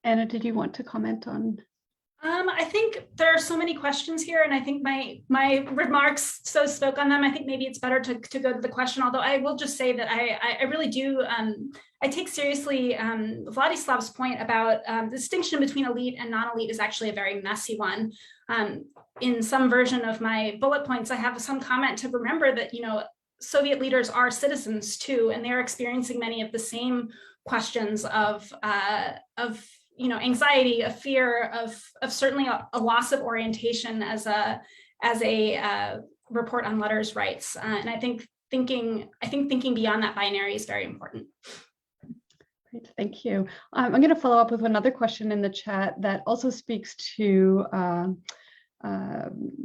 Anna, did you want to comment on? I think there are so many questions here, and I think my remarks so spoke on them. I think maybe it's better to go to the question, although I will just say that I really do, I take seriously Vladislav's point about the distinction between elite and non-elite is actually a very messy one. In some version of my bullet points, I have some comment to remember that, Soviet leaders are citizens too, and they're experiencing many of the same questions of anxiety, a fear of certainly a loss of orientation as a report on letters rights. And I think thinking beyond that binary is very important. Great, thank you. I'm going to follow up with another question in the chat that also speaks to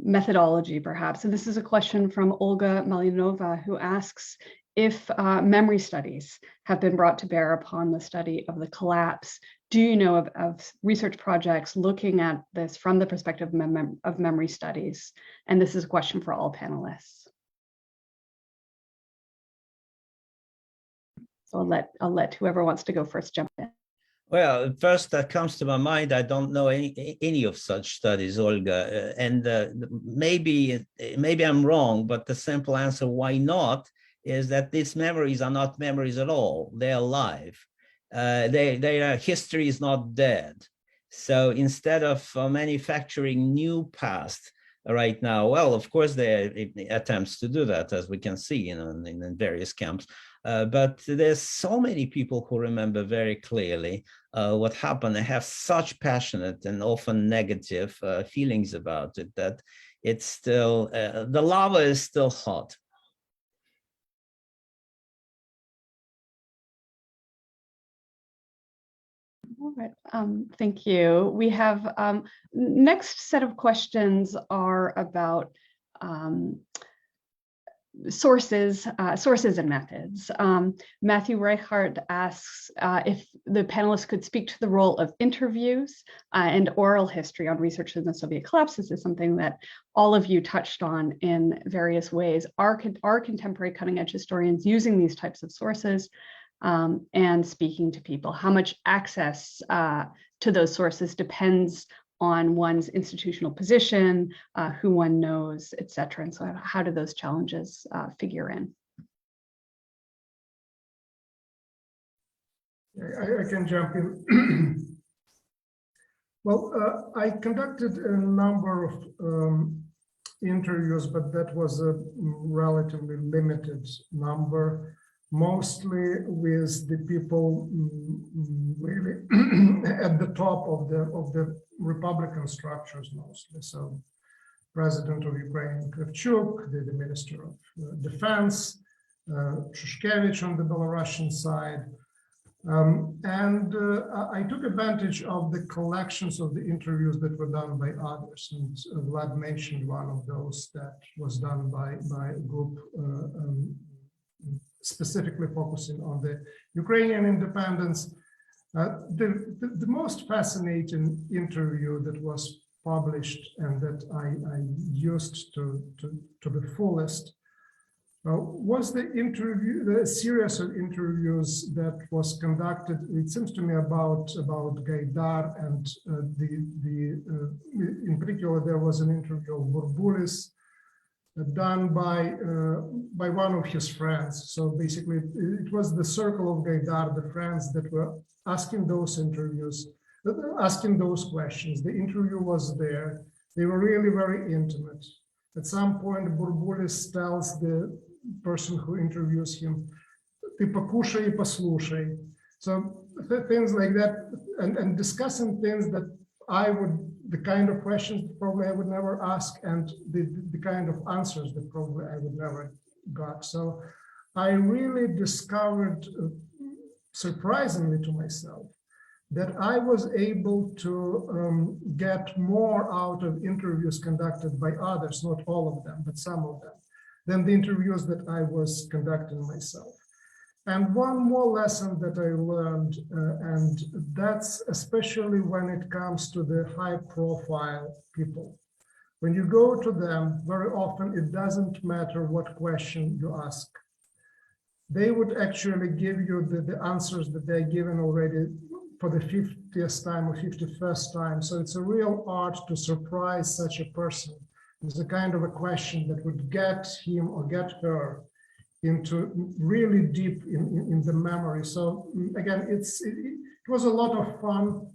methodology, perhaps. And this is a question from Olga Malinova, who asks if memory studies have been brought to bear upon the study of the collapse. Do you know of research projects looking at this from the perspective of memory studies? And this is a question for all panelists. So I'll let whoever wants to go first jump in. Well, first that comes to my mind, I don't know any of such studies, Olga, and maybe I'm wrong, but the simple answer why not is that these memories are not memories at all. They're alive. Their history is not dead. So instead of manufacturing new past right now, well, of course, there are attempts to do that, as we can see in various camps. But there's so many people who remember very clearly what happened. They have such passionate and often negative feelings about it that it's still, the lava is still hot. All right, thank you. We have next set of questions are about sources and methods. Matthew Reichart asks if the panelists could speak to the role of interviews and oral history on research in the Soviet collapse. This is something that all of you touched on in various ways. Are contemporary cutting-edge historians using these types of sources and speaking to people? How much access to those sources depends on one's institutional position, who one knows, et cetera. And so how do those challenges figure in? I can jump in. Well, I conducted a number of interviews, but that was a relatively limited number, mostly with the people really at the top of the Republican structures mostly. So President of Ukraine Kravchuk, the Minister of Defense, Shushkevich on the Belarusian side. I took advantage of the collections of the interviews that were done by others. And Vlad mentioned one of those that was done by a group specifically focusing on the Ukrainian independence. The most fascinating interview that was published and that I used to the fullest was the series of interviews that was conducted. It seems to me about Gaidar and in particular there was an interview of Burbulis done by one of his friends. So basically, it was the circle of Gaidar, the friends that were asking those interviews, asking those questions. The interview was there. They were really very intimate. At some point, Burbulis tells the person who interviews him, "Ты покушай и послушай." So things like that, and discussing things that the kind of questions probably I would never ask, and the kind of answers that probably I would never got. So I really discovered, surprisingly to myself, that I was able to get more out of interviews conducted by others, not all of them, but some of them, than the interviews that I was conducting myself. And one more lesson that I learned, and that's especially when it comes to the high-profile people. When you go to them, very often it doesn't matter what question you ask. They would actually give you the answers that they're given already for the 50th time or 51st time. So it's a real art to surprise such a person. It's a kind of a question that would get him or get her into really deep in the memory. So again, it was a lot of fun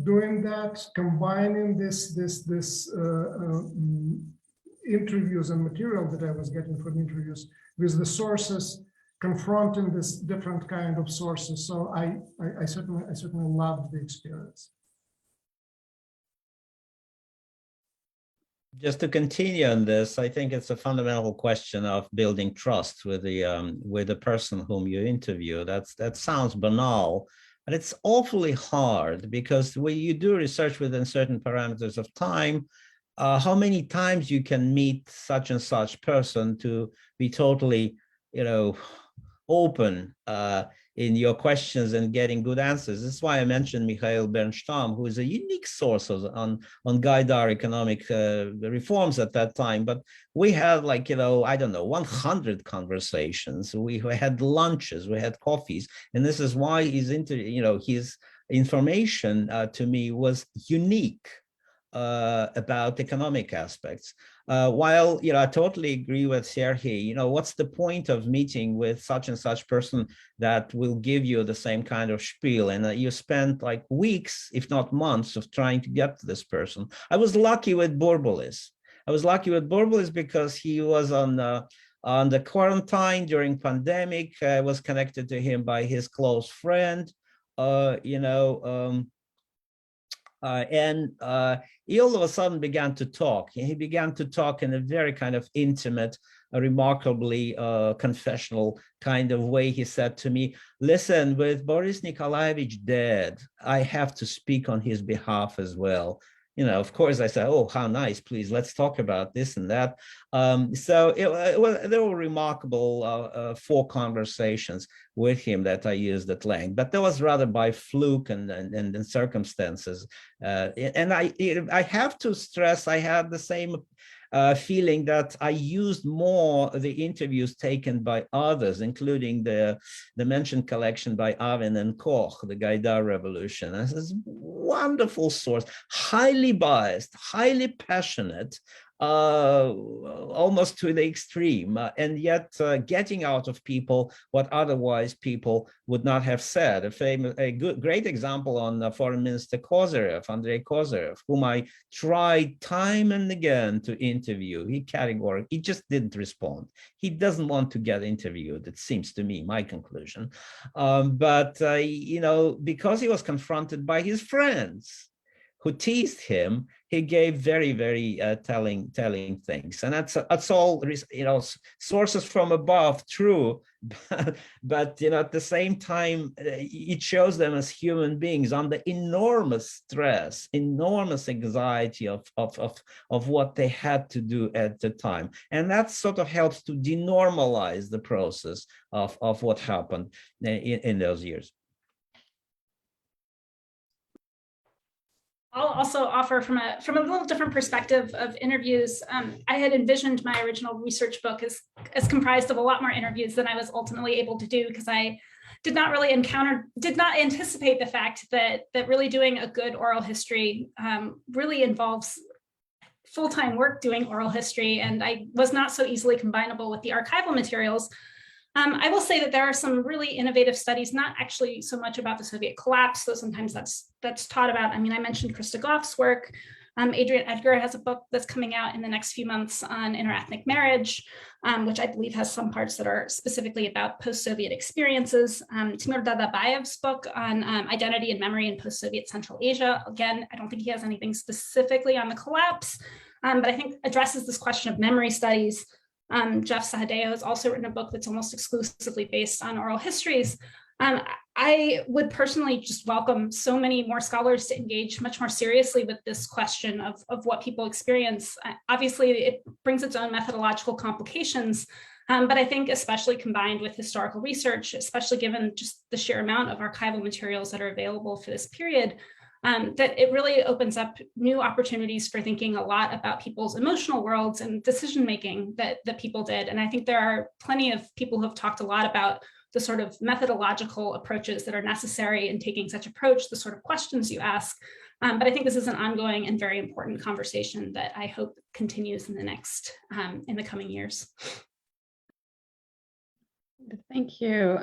doing that, combining this interviews and material that I was getting from interviews with the sources, confronting this different kind of sources. So I certainly loved the experience. Just to continue on this, I think it's a fundamental question of building trust with the person whom you interview. That sounds banal, but it's awfully hard, because when you do research within certain parameters of time, how many times you can meet such and such person to be totally, open in your questions and getting good answers. This is why I mentioned Mikhail Bernstam, who is a unique source on Gaidar economic reforms at that time. But we had 100 conversations. We had lunches, we had coffees, and this is why his information to me was unique about economic aspects. While I totally agree with Sergey, what's the point of meeting with such and such person that will give you the same kind of spiel, and you spend like weeks, if not months, of trying to get to this person. I was lucky with Burbulis. Because he was on the quarantine during pandemic. I was connected to him by his close friend. He all of a sudden began to talk. He began to talk in a very kind of intimate, remarkably confessional kind of way. He said to me, listen, with Boris Nikolaevich dead, I have to speak on his behalf as well. You know, of course, I said, oh, how nice, please, let's talk about this and that. There were remarkable 4 conversations with him that I used at length, but that was rather by fluke and circumstances. And I have to stress, I had the same feeling that I used more the interviews taken by others, including the mentioned collection by Avin and Koch, the Gaidar Revolution. This is a wonderful source, highly biased, highly passionate, almost to the extreme, and yet getting out of people what otherwise people would not have said. Great example on Foreign Minister Kozyrev, Andrei Kozyrev, whom I tried time and again to interview. He just didn't respond. He doesn't want to get interviewed, it seems to me, my conclusion. You know, because he was confronted by his friends who teased him, he gave very, very telling things, and that's all, you know, sources from above, true, but you know, at the same time, it shows them as human beings under enormous stress, enormous anxiety of what they had to do at the time, and that sort of helps to denormalize the process of what happened in those years. I'll also offer from a little different perspective of interviews. I had envisioned my original research book as comprised of a lot more interviews than I was ultimately able to do, because I did not anticipate the fact that really doing a good oral history really involves full-time work doing oral history, and I was not so easily combinable with the archival materials. I will say that there are some really innovative studies, not actually so much about the Soviet collapse, though sometimes that's taught about. I mean, I mentioned Krista Goff's work. Adrian Edgar has a book that's coming out in the next few months on interethnic marriage, which I believe has some parts that are specifically about post-Soviet experiences. Timur Dadabayev's book on identity and memory in post-Soviet Central Asia. Again, I don't think he has anything specifically on the collapse, but I think addresses this question of memory studies. Jeff Sahadeo has also written a book that's almost exclusively based on oral histories. I would personally just welcome so many more scholars to engage much more seriously with this question of what people experience. Obviously, it brings its own methodological complications, but I think especially combined with historical research, especially given just the sheer amount of archival materials that are available for this period, that it really opens up new opportunities for thinking a lot about people's emotional worlds and decision-making that people did. And I think there are plenty of people who have talked a lot about the sort of methodological approaches that are necessary in taking such approach, the sort of questions you ask. But I think this is an ongoing and very important conversation that I hope continues in the coming years. Thank you.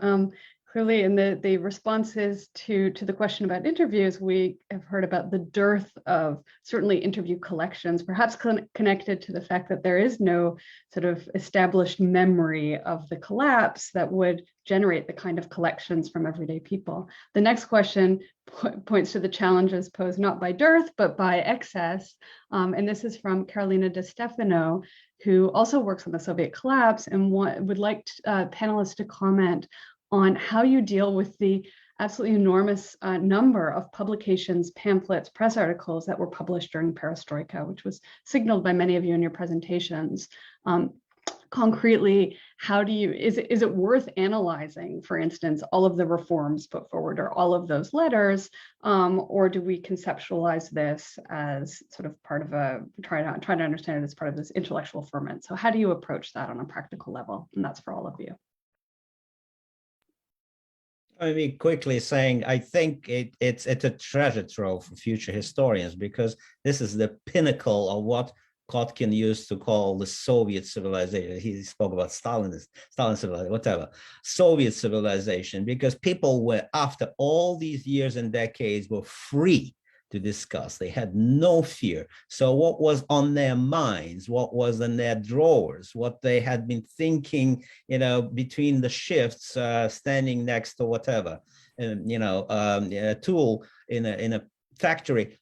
Clearly, in the responses to the question about interviews, we have heard about the dearth of certainly interview collections, perhaps connected to the fact that there is no sort of established memory of the collapse that would generate the kind of collections from everyday people. The next question points to the challenges posed not by dearth, but by excess. And this is from Carolina De Stefano, who also works on the Soviet collapse and would like panelists to comment on how you deal with the absolutely enormous number of publications, pamphlets, press articles that were published during Perestroika, which was signaled by many of you in your presentations. Concretely, how do you, is it worth analyzing, for instance, all of the reforms put forward or all of those letters, or do we conceptualize this as sort of part of try to understand it as part of this intellectual ferment? So how do you approach that on a practical level? And that's for all of you. I mean, quickly saying, I think it's a treasure trove for future historians, because this is the pinnacle of what Kotkin used to call the Soviet civilization. He spoke about Stalin civilization, whatever, Soviet civilization, because people were, after all these years and decades, were free to discuss. They had no fear. So what was on their minds, what was in their drawers, what they had been thinking, you know, between the shifts, standing next to whatever, a tool in a factory,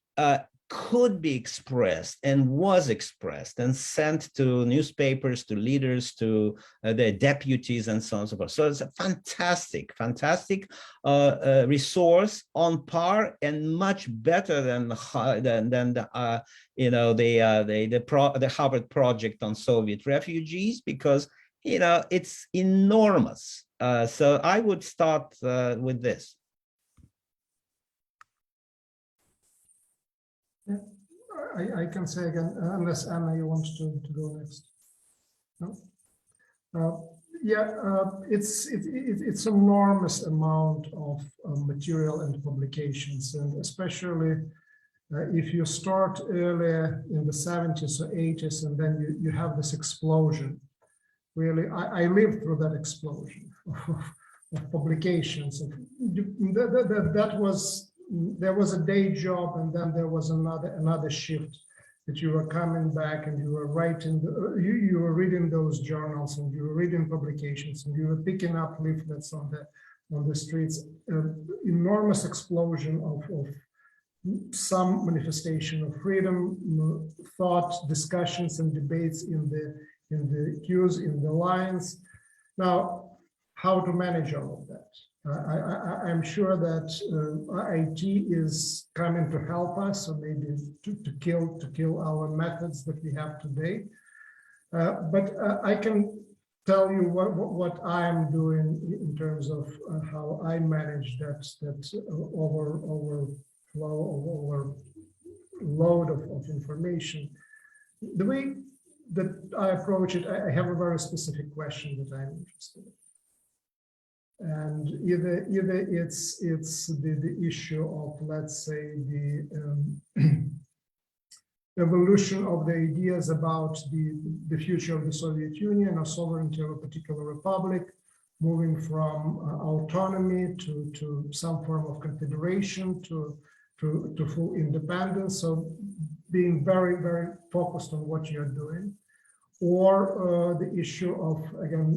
could be expressed and was expressed and sent to newspapers, to leaders, to their deputies, and so on and so forth. So it's a fantastic, fantastic resource, on par and much better than the Harvard project on Soviet refugees, because it's enormous. So I would start with this. Yeah, I can say again, unless Anna, you want to go next. No? It's enormous amount of material and publications, and especially if you start earlier in the 70s or 80s, and then you have this explosion. Really, I lived through that explosion of publications. There was a day job, and then there was another shift that you were coming back and you were writing, you were reading those journals, and you were reading publications, and you were picking up leaflets on the streets. Enormous explosion of some manifestation of freedom, thought, discussions, and debates in the queues, in the lines. Now, how to manage all of that? I'm sure that IT is coming to help us, or maybe to kill our methods that we have today. But I can tell you what I am doing in terms of how I manage that overload of information. The way that I approach it, I have a very specific question that I'm interested in. And either it's the issue of, let's say, the evolution of the ideas about the future of the Soviet Union or sovereignty of a particular republic, moving from autonomy to some form of confederation to full independence. So being very, very focused on what you're doing. Or the issue of, again,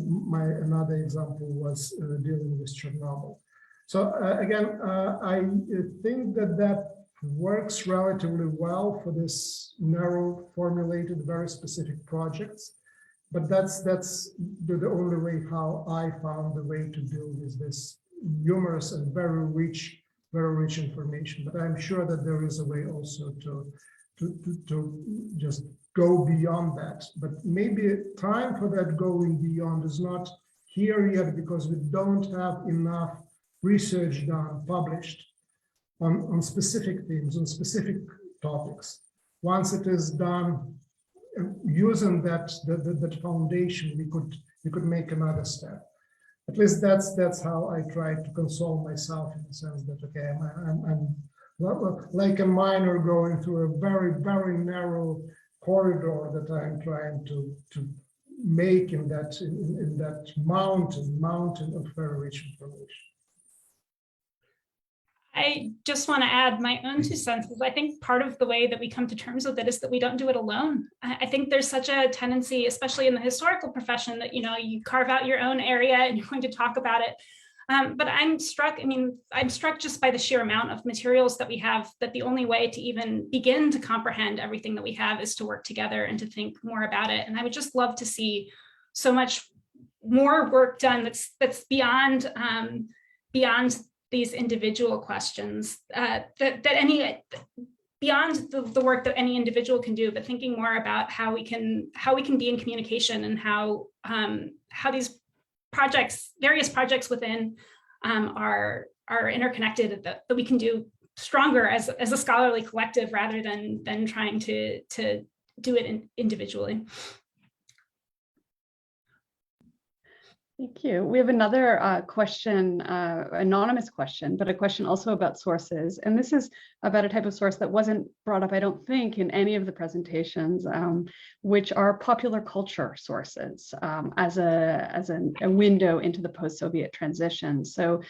another example was dealing with Chernobyl. So again, I think that works relatively well for this narrow, formulated, very specific projects. But that's the only way how I found the way to deal with this numerous and very rich information. But I'm sure that there is a way also to just go beyond that. But maybe time for that going beyond is not here yet, because we don't have enough research done, published on specific themes, on specific topics. Once it is done, using that foundation, we could make another step. At least that's how I try to console myself, in the sense that, okay, I'm like a miner going through a very, very narrow corridor that I'm trying to make in that mountain of very rich information. I just want to add my own 2 cents. I think part of the way that we come to terms with it is that we don't do it alone. I think there's such a tendency, especially in the historical profession, that you carve out your own area and you're going to talk about it. But I'm struck just by the sheer amount of materials that we have, that the only way to even begin to comprehend everything that we have is to work together and to think more about it. And I would just love to see so much more work done that's beyond these individual questions, beyond the work that any individual can do, but thinking more about how we can be in communication, and how these various projects within are interconnected, that we can do stronger as a scholarly collective, rather than trying to do it individually. Thank you. We have another question, anonymous question, but a question also about sources. And this is about a type of source that wasn't brought up, I don't think, in any of the presentations, which are popular culture sources as a window into the post-Soviet transition. So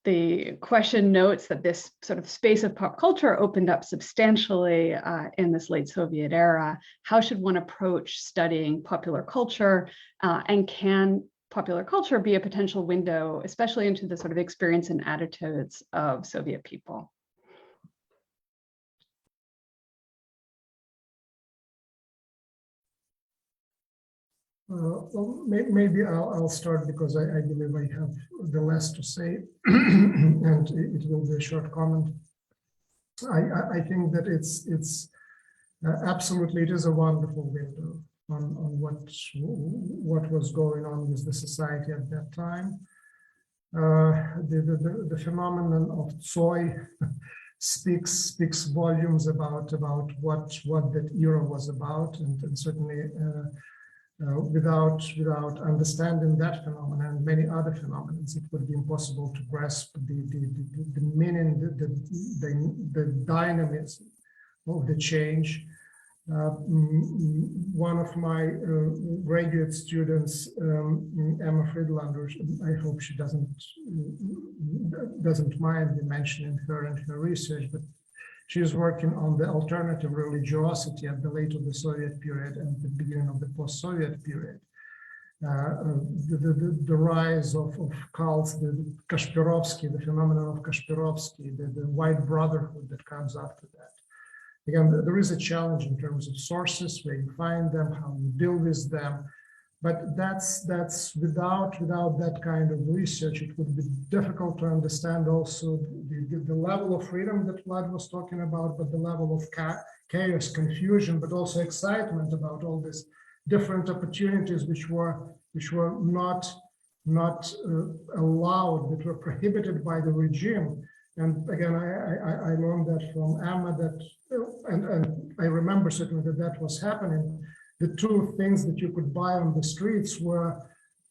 the question notes that this sort of space of pop culture opened up substantially in this late Soviet era. How should one approach studying popular culture, and can popular culture be a potential window, especially into the sort of experience and attitudes of Soviet people? Well, maybe I'll start because I believe I have the less to say, and it will be a short comment. I think that it's absolutely, it is a wonderful window on what was going on with the society at that time. The phenomenon of Tsoi speaks volumes about what that era was about, and certainly without understanding that phenomenon and many other phenomena, it would be impossible to grasp the meaning, the dynamism of the change. One of my graduate students, Emma Friedlander, I hope she doesn't mind me mentioning her and her research, but she is working on the alternative religiosity at the late of the Soviet period and the beginning of the post-Soviet period. The rise of cults, the Kashpirovsky, the phenomenon of Kashpirovsky, the white brotherhood that comes after that. Again, there is a challenge in terms of sources, where you find them, how you deal with them, but that's without that kind of research, it would be difficult to understand also the level of freedom that Vlad was talking about, but the level of chaos, confusion, but also excitement about all these different opportunities which were not allowed, that were prohibited by the regime. And again, I learned that from Emma, that, and I remember certainly that was happening. The two things that you could buy on the streets were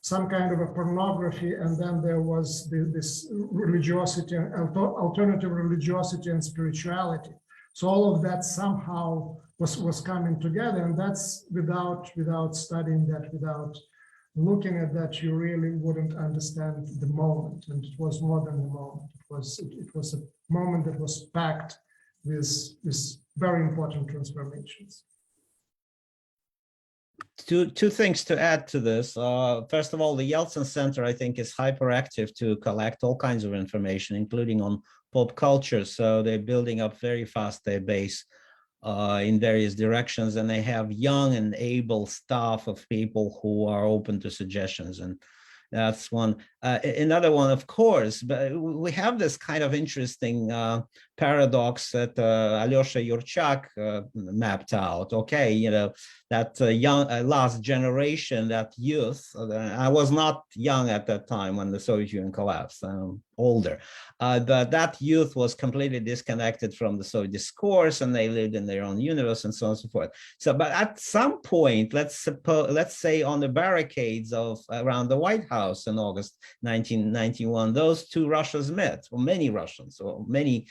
some kind of a pornography, and then there was this religiosity, alternative religiosity and spirituality. So all of that somehow was coming together, and that's without studying that, without looking at that, you really wouldn't understand the moment. And it was more than a moment. It was a moment that was packed with very important transformations. Two things to add to this. First of all, the Yeltsin Center, I think, is hyperactive to collect all kinds of information, including on pop culture. So they're building up very fast their base in various directions, and they have young and able staff of people who are open to suggestions. And that's one. Another one, of course, but we have this kind of interesting paradox that Alyosha Yurchak mapped out. Okay, you know, that young last generation, that youth. I was not young at that time when the Soviet Union collapsed. I'm older, but that youth was completely disconnected from the Soviet discourse, and they lived in their own universe, and so on and so forth. So, but at some point, let's say on the barricades of around the White House in August 1991, those two Russias met, or many Russians, or many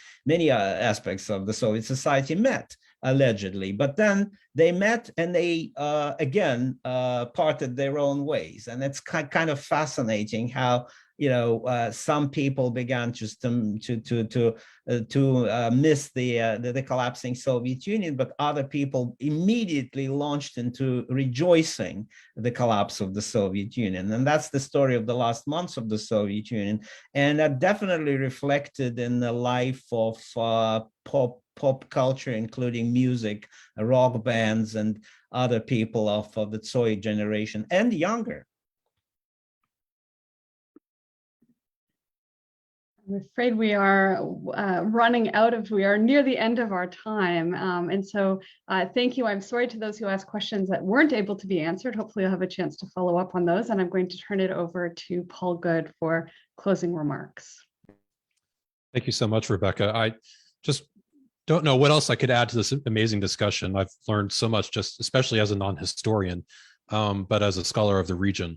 aspects of the Soviet society met, allegedly. But then they met, and they again parted their own ways. And it's kind of fascinating how, you know, some people began just to miss the collapsing Soviet Union, but other people immediately launched into rejoicing the collapse of the Soviet Union. And that's the story of the last months of the Soviet Union. And that definitely reflected in the life of pop culture, including music, rock bands, and other people of the Tsoi generation and younger. I'm afraid we are we are near the end of our time. And so thank you. I'm sorry to those who asked questions that weren't able to be answered. Hopefully you'll have a chance to follow up on those. And I'm going to turn it over to Paul Good for closing remarks. Thank you so much, Rebecca. I just don't know what else I could add to this amazing discussion. I've learned so much, just especially as a non-historian, but as a scholar of the region.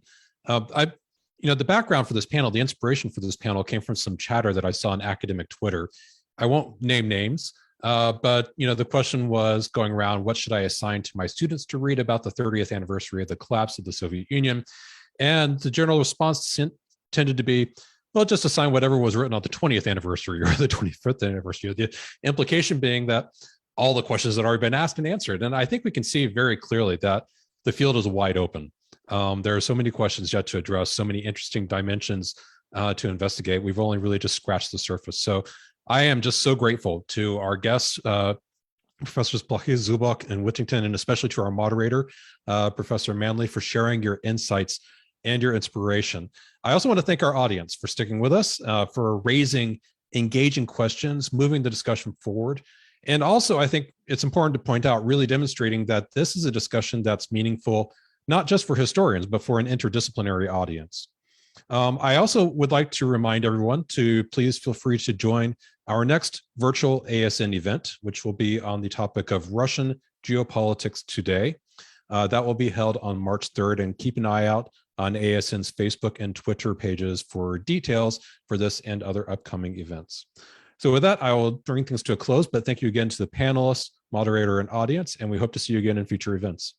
You know, the background for this panel, the inspiration for this panel came from some chatter that I saw on academic Twitter. I won't name names, but you know, the question was going around, what should I assign to my students to read about the 30th anniversary of the collapse of the Soviet Union? And the general response tended to be, well, just assign whatever was written on the 20th anniversary or the 25th anniversary. The implication being that all the questions that already been asked and answered. And I think we can see very clearly that the field is wide open. There are so many questions yet to address, so many interesting dimensions to investigate. We've only really just scratched the surface. So I am just so grateful to our guests Professors Blachy, Zubak, and Whittington, and especially to our moderator, Professor Manley, for sharing your insights and your inspiration. I also want to thank our audience for sticking with us, for raising engaging questions, moving the discussion forward. And also, I think it's important to point out, really demonstrating that this is a discussion that's meaningful, not just for historians, but for an interdisciplinary audience. I also would like to remind everyone to please feel free to join our next virtual ASN event, which will be on the topic of Russian geopolitics today. That will be held on March 3rd, and keep an eye out on ASN's Facebook and Twitter pages for details for this and other upcoming events. So with that, I will bring things to a close, but thank you again to the panelists, moderator, and audience, and we hope to see you again in future events.